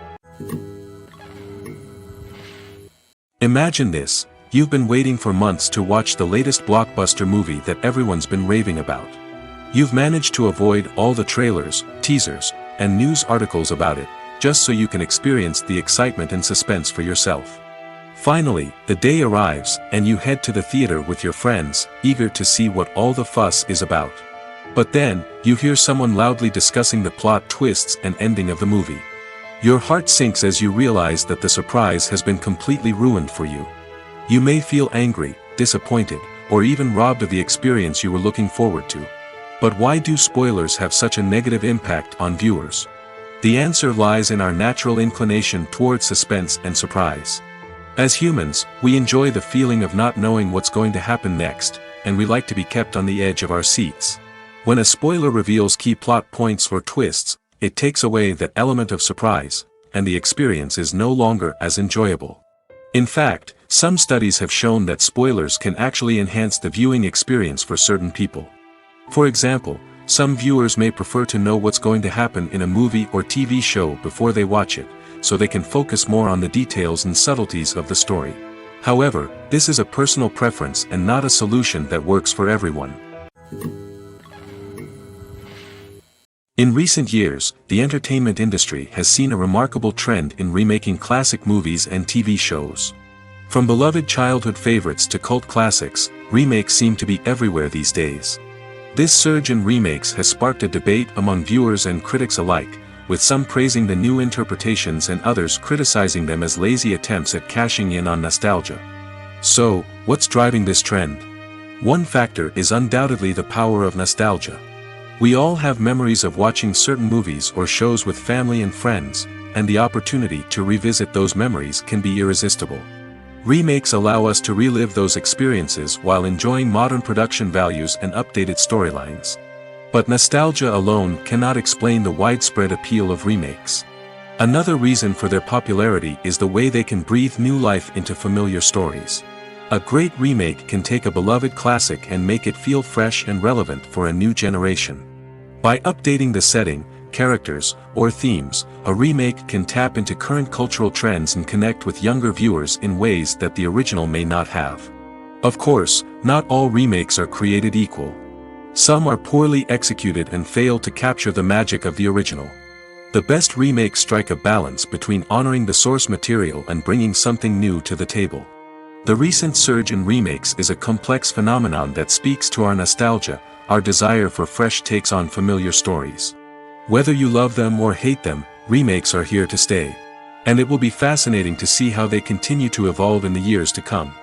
Imagine this: you've been waiting for months to watch the latest blockbuster movie that everyone's been raving about. You've managed to avoid all the trailers, teasers, and news articles about it, just so you can experience the excitement and suspense for yourself. Finally, the day arrives, and you head to the theater with your friends, eager to see what all the fuss is about. But then, you hear someone loudly discussing the plot twists and ending of the movie. Your heart sinks as you realize that the surprise has been completely ruined for you. You may feel angry, disappointed, or even robbed of the experience you were looking forward to. But why do spoilers have such a negative impact on viewers? The answer lies in our natural inclination toward suspense and surprise. As humans, we enjoy the feeling of not knowing what's going to happen next, and we like to be kept on the edge of our seats. When a spoiler reveals key plot points or twists, it takes away that element of surprise, and the experience is no longer as enjoyable. In fact, some studies have shown that spoilers can actually enhance the viewing experience for certain people. For example, some viewers may prefer to know what's going to happen in a movie or TV show before they watch it, so they can focus more on the details and subtleties of the story. However, this is a personal preference and not a solution that works for everyone. In recent years, the entertainment industry has seen a remarkable trend in remaking classic movies and TV shows. From beloved childhood favorites to cult classics, remakes seem to be everywhere these days. This surge in remakes has sparked a debate among viewers and critics alike, with some praising the new interpretations and others criticizing them as lazy attempts at cashing in on nostalgia. So, what's driving this trend? One factor is undoubtedly the power of nostalgia. We all have memories of watching certain movies or shows with family and friends, and the opportunity to revisit those memories can be irresistible. Remakes allow us to relive those experiences while enjoying modern production values and updated storylines. But nostalgia alone cannot explain the widespread appeal of remakes. Another reason for their popularity is the way they can breathe new life into familiar stories. A great remake can take a beloved classic and make it feel fresh and relevant for a new generation. By updating the setting, characters, or themes, a remake can tap into current cultural trends and connect with younger viewers in ways that the original may not have. Of course, not all remakes are created equal. Some are poorly executed and fail to capture the magic of the original. The best remakes strike a balance between honoring the source material and bringing something new to the table. The recent surge in remakes is a complex phenomenon that speaks to our nostalgia, our desire for fresh takes on familiar stories. Whether you love them or hate them, remakes are here to stay. And it will be fascinating to see how they continue to evolve in the years to come.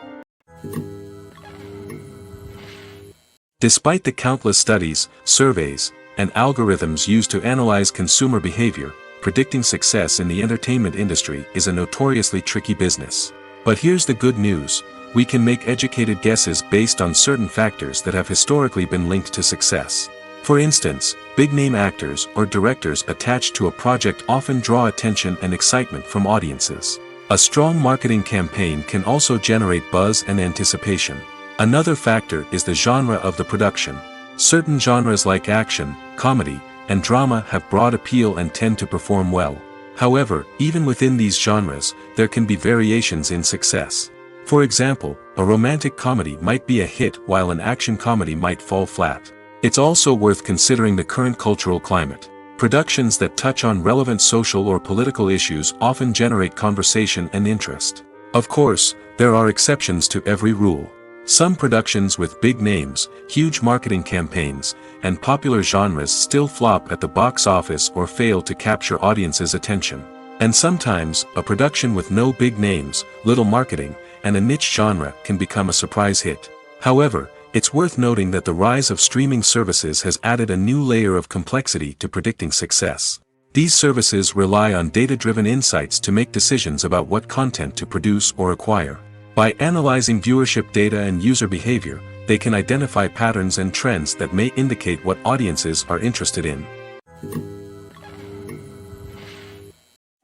Despite the countless studies, surveys, and algorithms used to analyze consumer behavior, predicting success in the entertainment industry is a notoriously tricky business. But here's the good news: we can make educated guesses based on certain factors that have historically been linked to success. For instance, big-name actors or directors attached to a project often draw attention and excitement from audiences. A strong marketing campaign can also generate buzz and anticipation. Another factor is the genre of the production. Certain genres like action, comedy, and drama have broad appeal and tend to perform well. However, even within these genres, there can be variations in success. For example, a romantic comedy might be a hit while an action comedy might fall flat. It's also worth considering the current cultural climate. Productions that touch on relevant social or political issues often generate conversation and interest. Of course, there are exceptions to every rule. Some productions with big names, huge marketing campaigns, and popular genres still flop at the box office or fail to capture audiences' attention. And sometimes, a production with no big names, little marketing, and a niche genre can become a surprise hit. However, it's worth noting that the rise of streaming services has added a new layer of complexity to predicting success. These services rely on data-driven insights to make decisions about what content to produce or acquire. By analyzing viewership data and user behavior, they can identify patterns and trends that may indicate what audiences are interested in.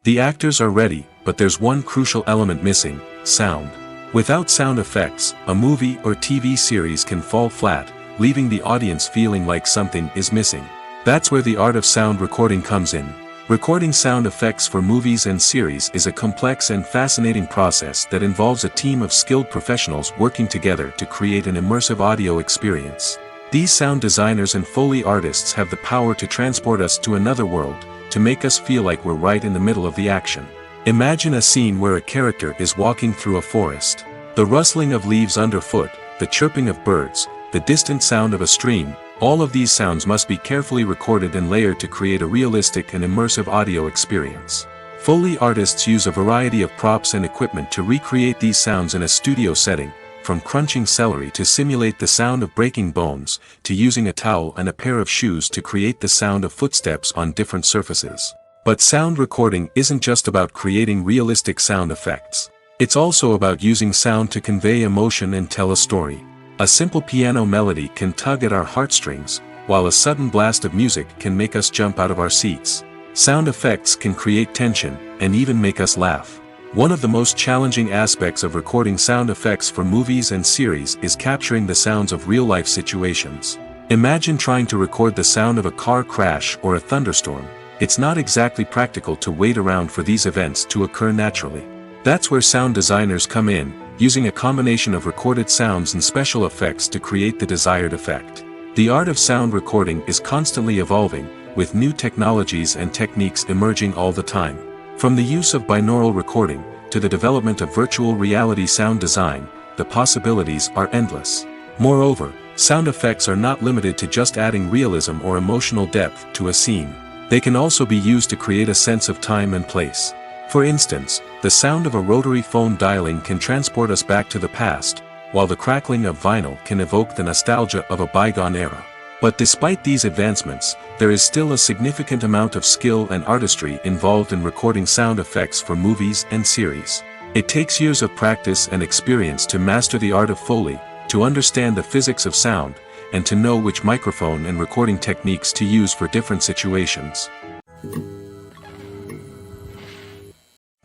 The actors are ready, but there's one crucial element missing: sound. Without sound effects, a movie or TV series can fall flat, leaving the audience feeling like something is missing. That's where the art of sound recording comes in. Recording sound effects for movies and series is a complex and fascinating process that involves a team of skilled professionals working together to create an immersive audio experience. These sound designers and Foley artists have the power to transport us to another world, to make us feel like we're right in the middle of the action. Imagine a scene where a character is walking through a forest. The rustling of leaves underfoot, the chirping of birds, the distant sound of a stream, all of these sounds must be carefully recorded and layered to create a realistic and immersive audio experience. Foley artists use a variety of props and equipment to recreate these sounds in a studio setting, from crunching celery to simulate the sound of breaking bones, to using a towel and a pair of shoes to create the sound of footsteps on different surfaces. But sound recording isn't just about creating realistic sound effects. It's also about using sound to convey emotion and tell a story. A simple piano melody can tug at our heartstrings, while a sudden blast of music can make us jump out of our seats. Sound effects can create tension, and even make us laugh. One of the most challenging aspects of recording sound effects for movies and series is capturing the sounds of real-life situations. Imagine trying to record the sound of a car crash or a thunderstorm. It's not exactly practical to wait around for these events to occur naturally. That's where sound designers come in, using a combination of recorded sounds and special effects to create the desired effect. The art of sound recording is constantly evolving, with new technologies and techniques emerging all the time. From the use of binaural recording, to the development of virtual reality sound design, the possibilities are endless. Moreover, sound effects are not limited to just adding realism or emotional depth to a scene. They can also be used to create a sense of time and place. For instance, the sound of a rotary phone dialing can transport us back to the past, while the crackling of vinyl can evoke the nostalgia of a bygone era. But despite these advancements, there is still a significant amount of skill and artistry involved in recording sound effects for movies and series. It takes years of practice and experience to master the art of Foley, to understand the physics of sound, and to know which microphone and recording techniques to use for different situations.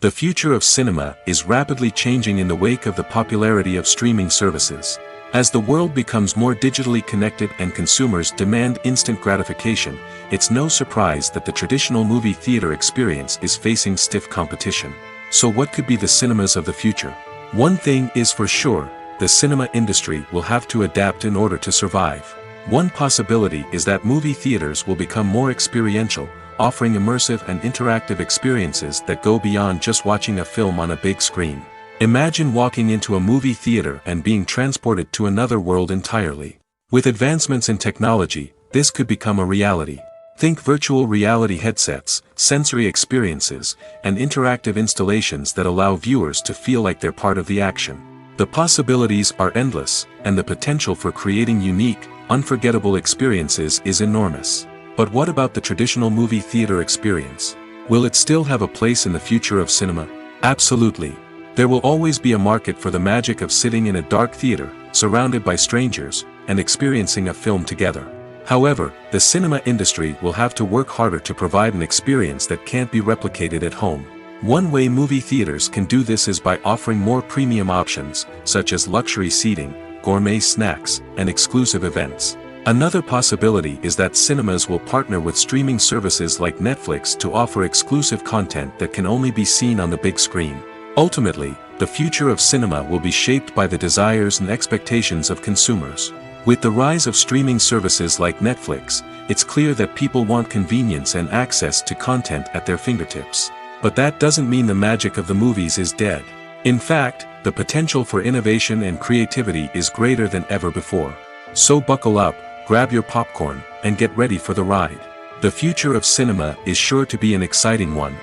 The future of cinema is rapidly changing in the wake of the popularity of streaming services. As the world becomes more digitally connected and consumers demand instant gratification, it's no surprise that the traditional movie theater experience is facing stiff competition. So what could be the cinemas of the future? One thing is for sure, the cinema industry will have to adapt in order to survive. One possibility is that movie theaters will become more experiential, offering immersive and interactive experiences that go beyond just watching a film on a big screen. Imagine walking into a movie theater and being transported to another world entirely. With advancements in technology, this could become a reality. Think virtual reality headsets, sensory experiences, and interactive installations that allow viewers to feel like they're part of the action. The possibilities are endless, and the potential for creating unique, unforgettable experiences is enormous. But what about the traditional movie theater experience? Will it still have a place in the future of cinema? Absolutely. There will always be a market for the magic of sitting in a dark theater, surrounded by strangers, and experiencing a film together. However, the cinema industry will have to work harder to provide an experience that can't be replicated at home. One way movie theaters can do this is by offering more premium options, such as luxury seating, gourmet snacks, and exclusive events. Another possibility is that cinemas will partner with streaming services like Netflix to offer exclusive content that can only be seen on the big screen. Ultimately, the future of cinema will be shaped by the desires and expectations of consumers. With the rise of streaming services like Netflix, it's clear that people want convenience and access to content at their fingertips. But that doesn't mean the magic of the movies is dead. In fact, the potential for innovation and creativity is greater than ever before. So buckle up, grab your popcorn, and get ready for the ride. The future of cinema is sure to be an exciting one.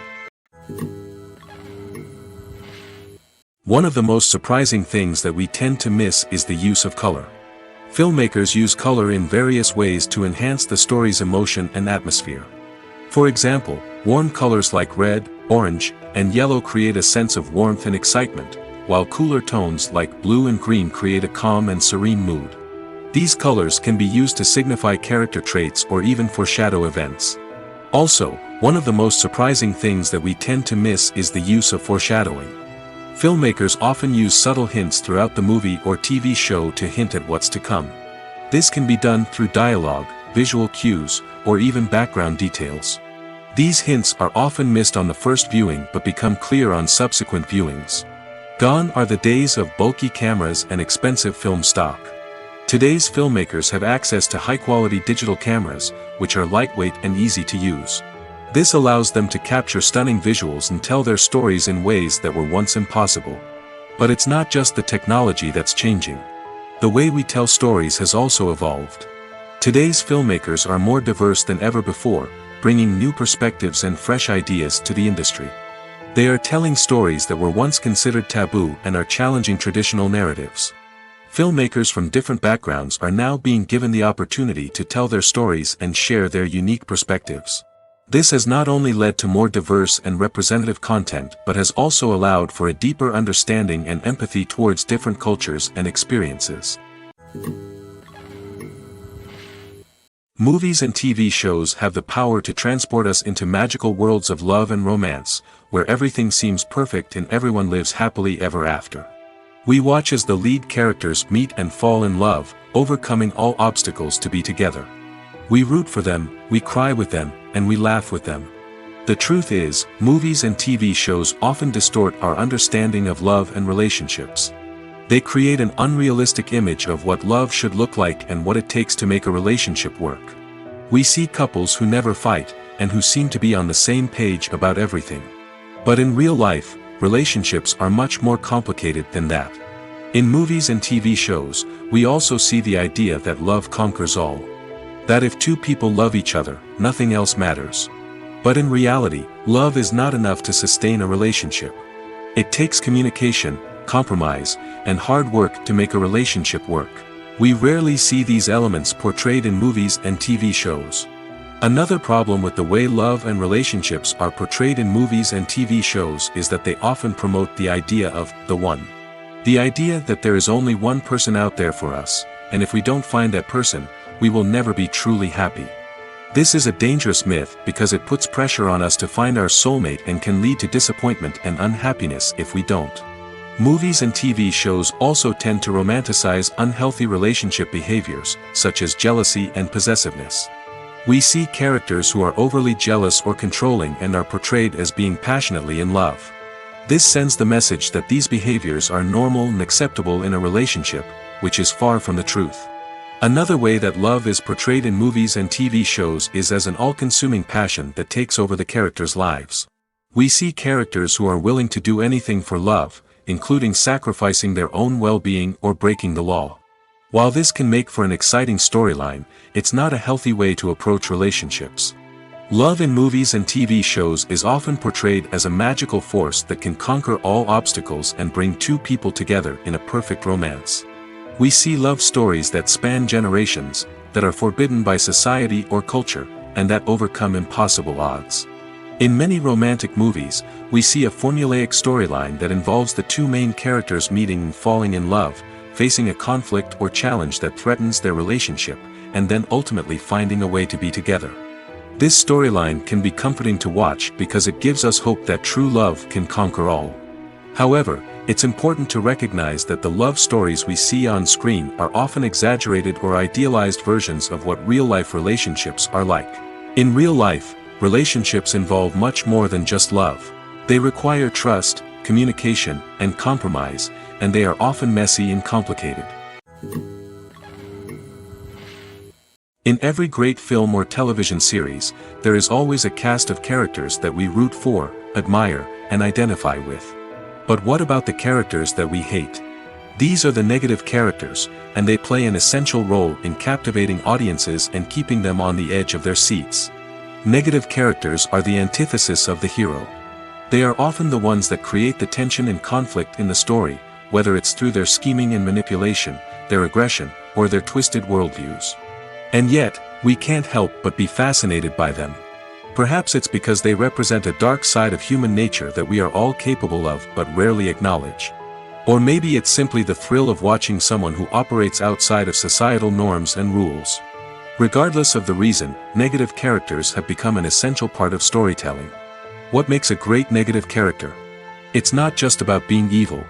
One of the most surprising things that we tend to miss is the use of color. Filmmakers use color in various ways to enhance the story's emotion and atmosphere. For example, warm colors like red, orange, and yellow create a sense of warmth and excitement, while cooler tones like blue and green create a calm and serene mood. These colors can be used to signify character traits or even foreshadow events. Also, one of the most surprising things that we tend to miss is the use of foreshadowing. Filmmakers often use subtle hints throughout the movie or TV show to hint at what's to come. This can be done through dialogue, visual cues, or even background details. These hints are often missed on the first viewing but become clear on subsequent viewings. Gone are the days of bulky cameras and expensive film stock. Today's filmmakers have access to high-quality digital cameras, which are lightweight and easy to use. This allows them to capture stunning visuals and tell their stories in ways that were once impossible. But it's not just the technology that's changing. The way we tell stories has also evolved. Today's filmmakers are more diverse than ever before, bringing new perspectives and fresh ideas to the industry. They are telling stories that were once considered taboo and are challenging traditional narratives. Filmmakers from different backgrounds are now being given the opportunity to tell their stories and share their unique perspectives. This has not only led to more diverse and representative content but has also allowed for a deeper understanding and empathy towards different cultures and experiences. Movies and TV shows have the power to transport us into magical worlds of love and romance, where everything seems perfect and everyone lives happily ever after. We watch as the lead characters meet and fall in love, overcoming all obstacles to be together. We root for them, we cry with them, and we laugh with them. The truth is, movies and TV shows often distort our understanding of love and relationships. They create an unrealistic image of what love should look like and what it takes to make a relationship work. We see couples who never fight, and who seem to be on the same page about everything. But in real life, relationships are much more complicated than that. In movies and TV shows, we also see the idea that love conquers all. That if two people love each other, nothing else matters. But in reality, love is not enough to sustain a relationship. It takes communication, compromise, and hard work to make a relationship work. We rarely see these elements portrayed in movies and TV shows. Another problem with the way love and relationships are portrayed in movies and TV shows is that they often promote the idea of the one. The idea that there is only one person out there for us, and if we don't find that person, we will never be truly happy. This is a dangerous myth because it puts pressure on us to find our soulmate and can lead to disappointment and unhappiness if we don't. Movies and TV shows also tend to romanticize unhealthy relationship behaviors, such as jealousy and possessiveness. We see characters who are overly jealous or controlling and are portrayed as being passionately in love. This sends the message that these behaviors are normal and acceptable in a relationship, which is far from the truth. Another way that love is portrayed in movies and TV shows is as an all-consuming passion that takes over the characters' lives. We see characters who are willing to do anything for love, including sacrificing their own well-being or breaking the law. While this can make for an exciting storyline, it's not a healthy way to approach relationships. Love in movies and TV shows is often portrayed as a magical force that can conquer all obstacles and bring two people together in a perfect romance. We see love stories that span generations, that are forbidden by society or culture, and that overcome impossible odds. In many romantic movies, we see a formulaic storyline that involves the two main characters meeting and falling in love, facing a conflict or challenge that threatens their relationship, and then ultimately finding a way to be together. This storyline can be comforting to watch because it gives us hope that true love can conquer all. However, it's important to recognize that the love stories we see on screen are often exaggerated or idealized versions of what real-life relationships are like. In real life, relationships involve much more than just love. They require trust, communication, and compromise, and they are often messy and complicated. In every great film or television series, there is always a cast of characters that we root for, admire, and identify with. But what about the characters that we hate? These are the negative characters, and they play an essential role in captivating audiences and keeping them on the edge of their seats. Negative characters are the antithesis of the hero. They are often the ones that create the tension and conflict in the story, whether it's through their scheming and manipulation, their aggression, or their twisted worldviews. And yet, we can't help but be fascinated by them. Perhaps it's because they represent a dark side of human nature that we are all capable of but rarely acknowledge. Or maybe it's simply the thrill of watching someone who operates outside of societal norms and rules. Regardless of the reason, negative characters have become an essential part of storytelling. What makes a great negative character? It's not just about being evil.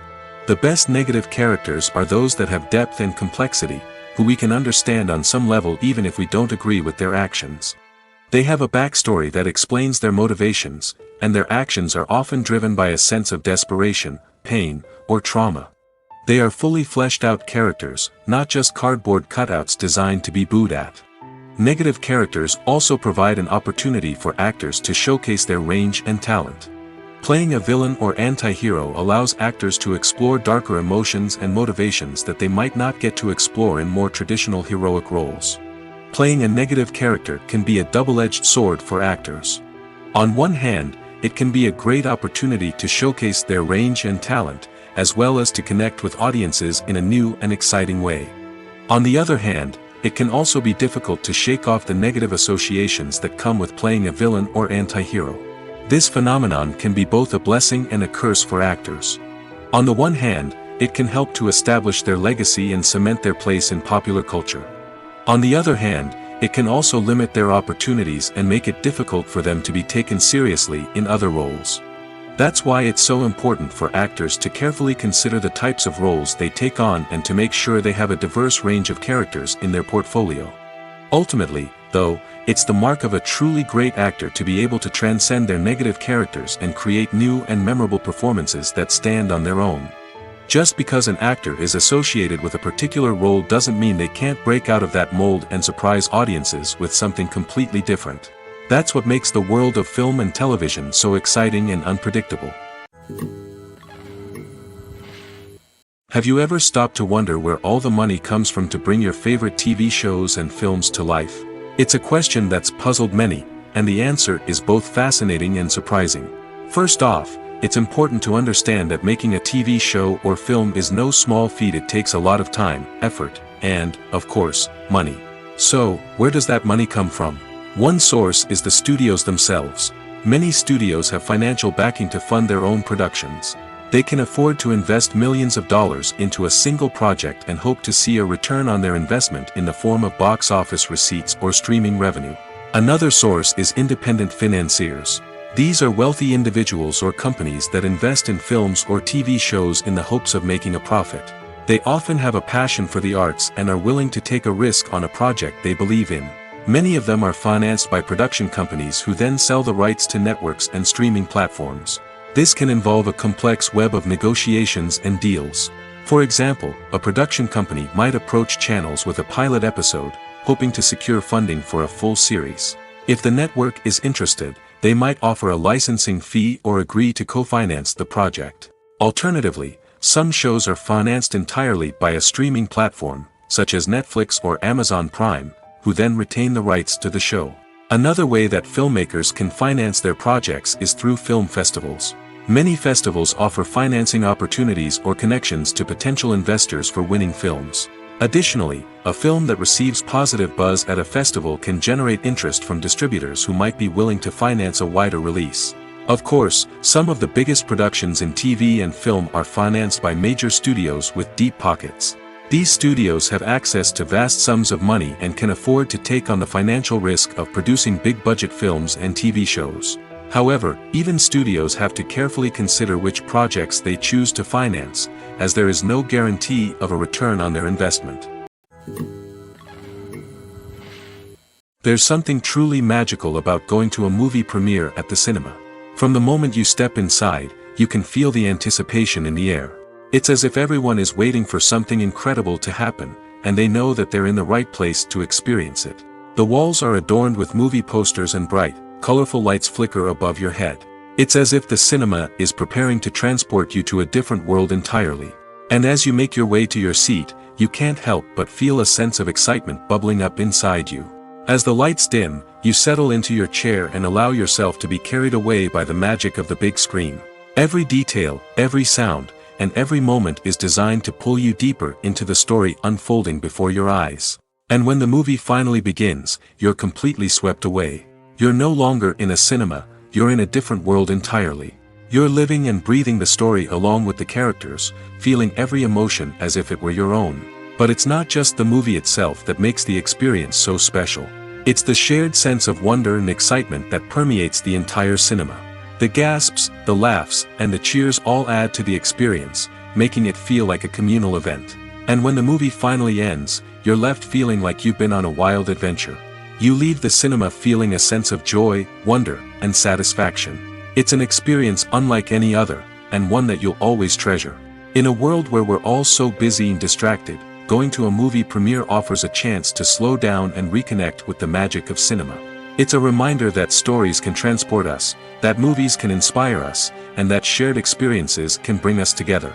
The best negative characters are those that have depth and complexity, who we can understand on some level even if we don't agree with their actions. They have a backstory that explains their motivations, and their actions are often driven by a sense of desperation, pain, or trauma. They are fully fleshed out characters, not just cardboard cutouts designed to be booed at. Negative characters also provide an opportunity for actors to showcase their range and talent. Playing a villain or anti-hero allows actors to explore darker emotions and motivations that they might not get to explore in more traditional heroic roles. Playing a negative character can be a double-edged sword for actors. On one hand, it can be a great opportunity to showcase their range and talent, as well as to connect with audiences in a new and exciting way. On the other hand, it can also be difficult to shake off the negative associations that come with playing a villain or anti-hero. This phenomenon can be both a blessing and a curse for actors. On the one hand, it can help to establish their legacy and cement their place in popular culture. On the other hand, it can also limit their opportunities and make it difficult for them to be taken seriously in other roles. That's why it's so important for actors to carefully consider the types of roles they take on and to make sure they have a diverse range of characters in their portfolio. Ultimately, though, it's the mark of a truly great actor to be able to transcend their negative characters and create new and memorable performances that stand on their own. Just because an actor is associated with a particular role doesn't mean they can't break out of that mold and surprise audiences with something completely different. That's what makes the world of film and television so exciting and unpredictable. Have you ever stopped to wonder where all the money comes from to bring your favorite TV shows and films to life? It's a question that's puzzled many, and the answer is both fascinating and surprising. First off, it's important to understand that making a TV show or film is no small feat. It takes a lot of time, effort, and, of course, money. So, where does that money come from? One source is the studios themselves. Many studios have financial backing to fund their own productions. They can afford to invest millions of dollars into a single project and hope to see a return on their investment in the form of box office receipts or streaming revenue. Another source is independent financiers. These are wealthy individuals or companies that invest in films or TV shows in the hopes of making a profit. They often have a passion for the arts and are willing to take a risk on a project they believe in. Many of them are financed by production companies who then sell the rights to networks and streaming platforms. This can involve a complex web of negotiations and deals. For example, a production company might approach channels with a pilot episode, hoping to secure funding for a full series. If the network is interested, they might offer a licensing fee or agree to co-finance the project. Alternatively, some shows are financed entirely by a streaming platform, such as Netflix or Amazon Prime, who then retain the rights to the show. Another way that filmmakers can finance their projects is through film festivals. Many festivals offer financing opportunities or connections to potential investors for winning films. Additionally, a film that receives positive buzz at a festival can generate interest from distributors who might be willing to finance a wider release. Of course, some of the biggest productions in TV and film are financed by major studios with deep pockets. These studios have access to vast sums of money and can afford to take on the financial risk of producing big-budget films and TV shows. However, even studios have to carefully consider which projects they choose to finance, as there is no guarantee of a return on their investment. There's something truly magical about going to a movie premiere at the cinema. From the moment you step inside, you can feel the anticipation in the air. It's as if everyone is waiting for something incredible to happen, and they know that they're in the right place to experience it. The walls are adorned with movie posters and bright, colorful lights flicker above your head. It's as if the cinema is preparing to transport you to a different world entirely. And as you make your way to your seat, you can't help but feel a sense of excitement bubbling up inside you. As the lights dim, you settle into your chair and allow yourself to be carried away by the magic of the big screen. Every detail, every sound, and every moment is designed to pull you deeper into the story unfolding before your eyes. And when the movie finally begins, you're completely swept away. You're no longer in a cinema, you're in a different world entirely. You're living and breathing the story along with the characters, feeling every emotion as if it were your own. But it's not just the movie itself that makes the experience so special. It's the shared sense of wonder and excitement that permeates the entire cinema. The gasps, the laughs, and the cheers all add to the experience, making it feel like a communal event. And when the movie finally ends, you're left feeling like you've been on a wild adventure. You leave the cinema feeling a sense of joy, wonder, and satisfaction. It's an experience unlike any other, and one that you'll always treasure. In a world where we're all so busy and distracted, going to a movie premiere offers a chance to slow down and reconnect with the magic of cinema. It's a reminder that stories can transport us, that movies can inspire us, and that shared experiences can bring us together.